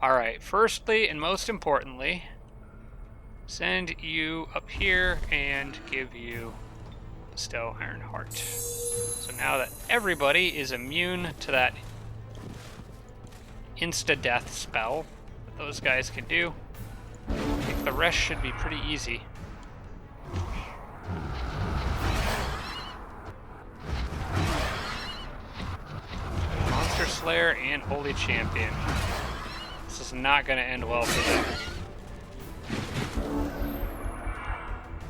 Alright, firstly and most importantly, send you up here and give you bestow Iron Heart. So now that everybody is immune to that insta-death spell that those guys can do, I think the rest should be pretty easy. Monster Slayer and Holy Champion. This is not going to end well for them.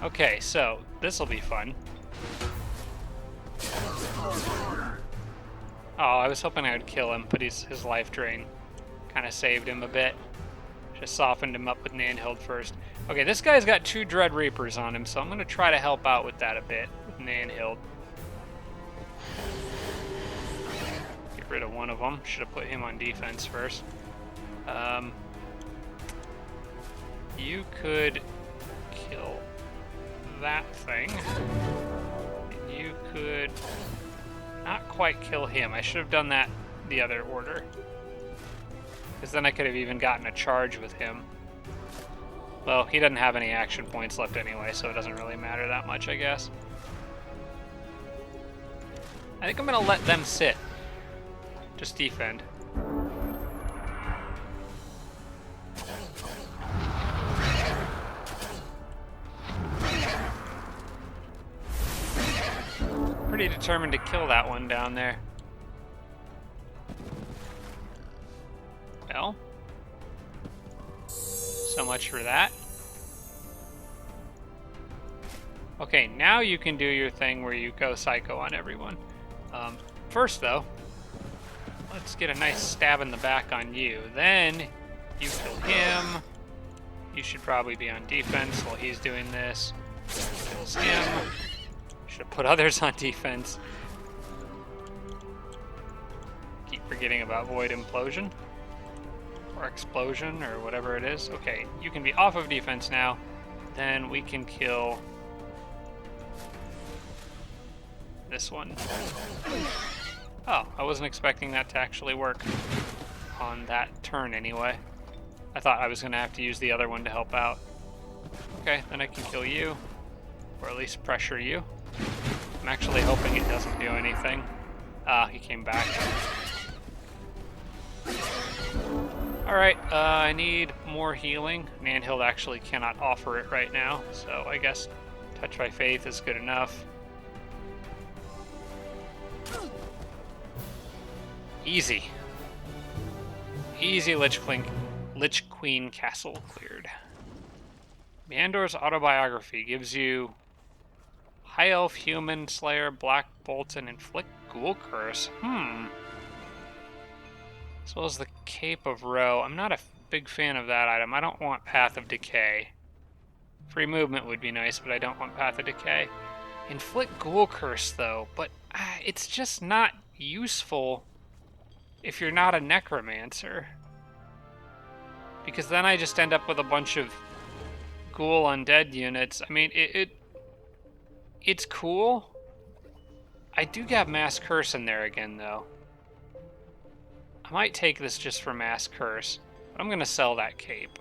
Okay, so this will be fun. Oh, I was hoping I would kill him, but his life drain kind of saved him a bit. Just softened him up with Nanhild first. Okay, this guy's got 2 Dread Reapers on him, so I'm going to try to help out with that a bit with Nanhild. Get rid of one of them. Should have put him on defense first. You could kill that thing. And you could not quite kill him. I should have done that the other order, because then I could have even gotten a charge with him. Well, he doesn't have any action points left anyway, so it doesn't really matter that much, I guess. I think I'm gonna let them sit. Just defend. Pretty determined to kill that one down there. Well, so much for that. Okay, now you can do your thing where you go psycho on everyone. First though, let's get a nice stab in the back on you. Then you kill him. You should probably be on defense while he's doing this. Kills him. Should have put others on defense. Keep forgetting about Void Implosion. Or Explosion, or whatever it is. Okay, you can be off of defense now. Then we can kill this one. Oh, I wasn't expecting that to actually work on that turn anyway. I thought I was going to have to use the other one to help out. Okay, then I can kill you, or at least pressure you. I'm actually hoping it doesn't do anything. Ah, he came back. Alright, I need more healing. Nandhild actually cannot offer it right now, so I guess Touch by Faith is good enough. Easy. Easy Lich Queen Castle cleared. Meandor's autobiography gives you High Elf, Human, Slayer, Black Bolt, and Inflict Ghoul Curse. As well as the Cape of Roe. I'm not a big fan of that item. I don't want Path of Decay. Free movement would be nice, but I don't want Path of Decay. Inflict Ghoul Curse, though, but it's just not useful if you're not a necromancer. Because then I just end up with a bunch of ghoul undead units. I mean, it's cool. I do got Mass Curse in there again, though. I might take this just for Mass Curse, but I'm going to sell that cape.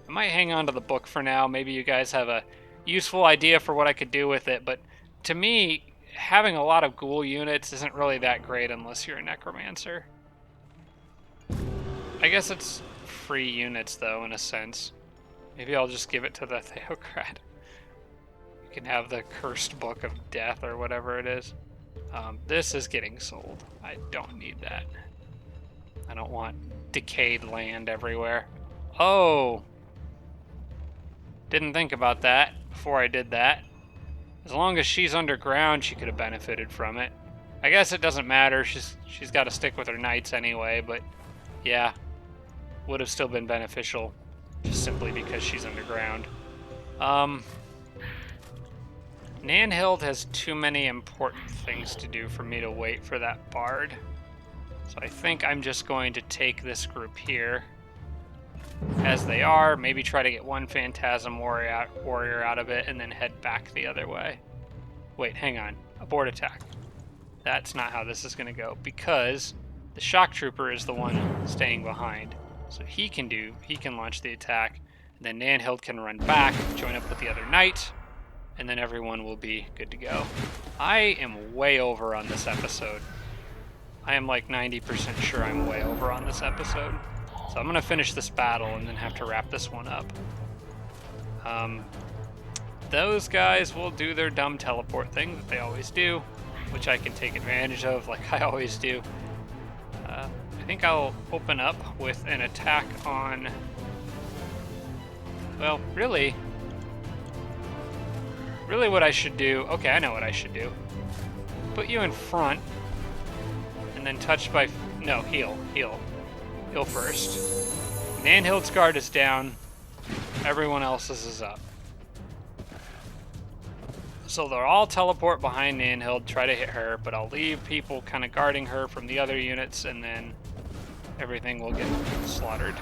I might hang on to the book for now. Maybe you guys have a useful idea for what I could do with it, but to me, having a lot of ghoul units isn't really that great unless you're a necromancer. I guess it's free units, though, in a sense. Maybe I'll just give it to the Theocrat. You can have the Cursed Book of Death or whatever it is. This is getting sold. I don't need that. I don't want decayed land everywhere. Oh! Didn't think about that before I did that. As long as she's underground, she could have benefited from it. I guess it doesn't matter. She's got to stick with her knights anyway, but yeah. Would have still been beneficial just simply because she's underground. Nandhild has too many important things to do for me to wait for that bard. So I think I'm just going to take this group here as they are, maybe try to get one Phantasm warrior out of it, and then head back the other way. Wait, hang on. Abort attack. That's not how this is going to go, because the Shock Trooper is the one staying behind. So he can launch the attack, and then Nandhild can run back, join up with the other knight, and then everyone will be good to go. I am way over on this episode. I am like 90% sure I'm way over on this episode. So I'm going to finish this battle and then have to wrap this one up. Those guys will do their dumb teleport thing that they always do, which I can take advantage of like I always do. I think I'll open up with an attack on... Well, really what I should do... Okay, I know what I should do. Put you in front, and then touch by... No, heal. Heal first. Nandhild's guard is down. Everyone else's is up. So they'll all teleport behind Nandhild, try to hit her, but I'll leave people kind of guarding her from the other units, and then everything will get slaughtered.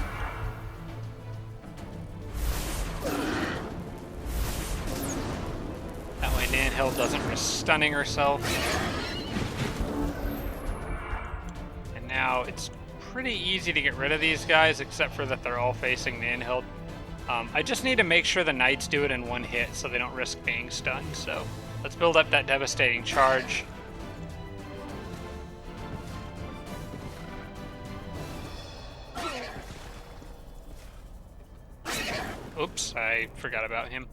That way Nandhild doesn't risk stunning herself. And now it's pretty easy to get rid of these guys, except for that they're all facing Nandhild. I just need to make sure the knights do it in one hit so they don't risk being stunned. So let's build up that devastating charge. Oops, I forgot about him.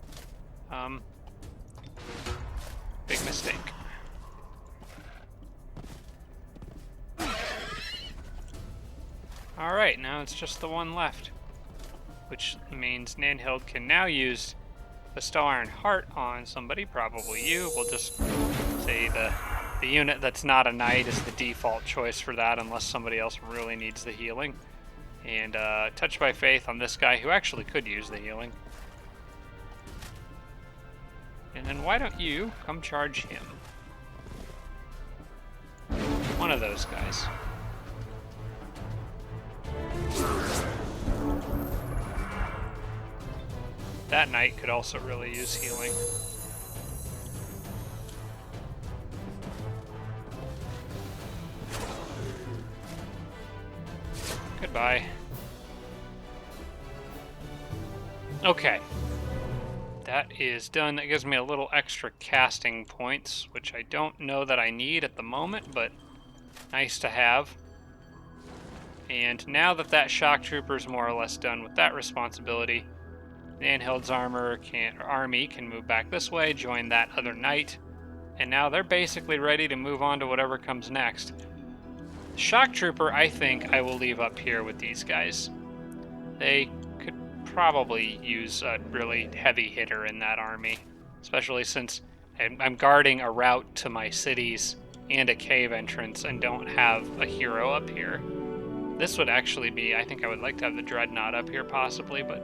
Big mistake. Alright, now it's just the one left. Which means Nandhild can now use Bestow Iron Heart on somebody, probably you. We'll just say the unit that's not a knight is the default choice for that, unless somebody else really needs the healing. And Touch by Faith on this guy, who actually could use the healing. And then why don't you come charge him? One of those guys. That knight could also really use healing. Goodbye. Okay. That is done. That gives me a little extra casting points, which I don't know that I need at the moment, but nice to have. And now that that shock trooper is more or less done with that responsibility, the Anhild's army can move back this way, join that other knight, and now they're basically ready to move on to whatever comes next. The shock trooper, I think I will leave up here with these guys. They could probably use a really heavy hitter in that army, especially since I'm guarding a route to my cities and a cave entrance and don't have a hero up here. This would actually be, I think I would like to have the Dreadnought up here possibly, but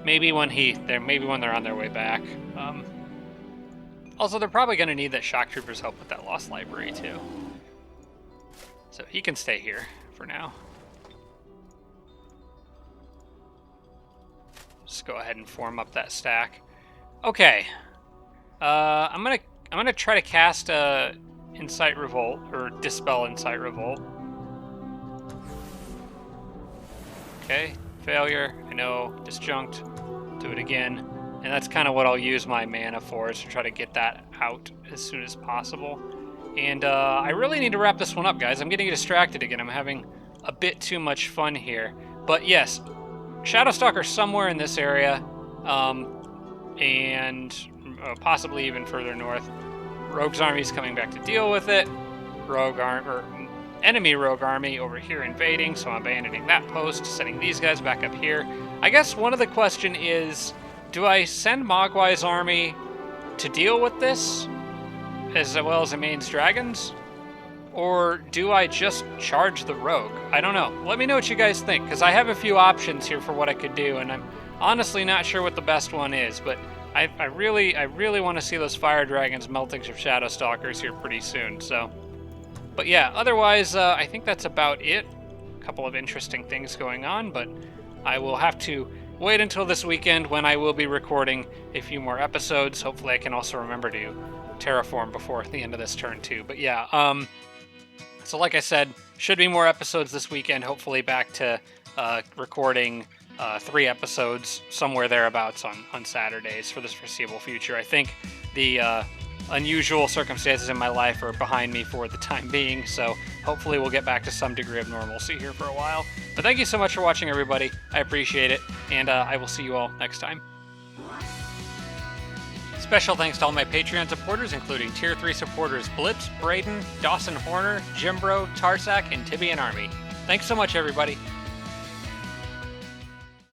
maybe when they're on their way back. Also, they're probably going to need that shock trooper's help with that lost library too. So he can stay here for now. Just go ahead and form up that stack. Okay. I'm gonna try to cast Incite Revolt, or Dispel Incite Revolt. Okay, failure. I know, disjunct. Do it again. And that's kind of what I'll use my mana for, is to try to get that out as soon as possible. And I really need to wrap this one up, guys. I'm getting distracted again. I'm having a bit too much fun here. But yes, Shadowstalker somewhere in this area, and possibly even further north. Rogue's army's coming back to deal with it. Enemy rogue army over here invading, so I'm abandoning that post, sending these guys back up here. I guess one of the question is, do I send Mogwai's army to deal with this, as well as Amain's dragons? Or do I just charge the rogue? I don't know. Let me know what you guys think, because I have a few options here for what I could do, and I'm honestly not sure what the best one is, but I really want to see those fire dragons melting some shadow stalkers here pretty soon. So, but yeah, otherwise I think that's about it. A couple of interesting things going on, but I will have to wait until this weekend when I will be recording a few more episodes. Hopefully I can also remember to terraform before the end of this turn too. But yeah, so like I said, should be more episodes this weekend. Hopefully back to recording 3 episodes, somewhere thereabouts on Saturdays for this foreseeable future. I think the unusual circumstances in my life are behind me for the time being, so hopefully we'll get back to some degree of normalcy here for a while. But thank you so much for watching, everybody. I appreciate it, and I will see you all next time. Special thanks to all my Patreon supporters, including Tier 3 supporters Blips, Braden, Dawson Horner, Jimbro, Tarsak, and Tibian Army. Thanks so much, everybody.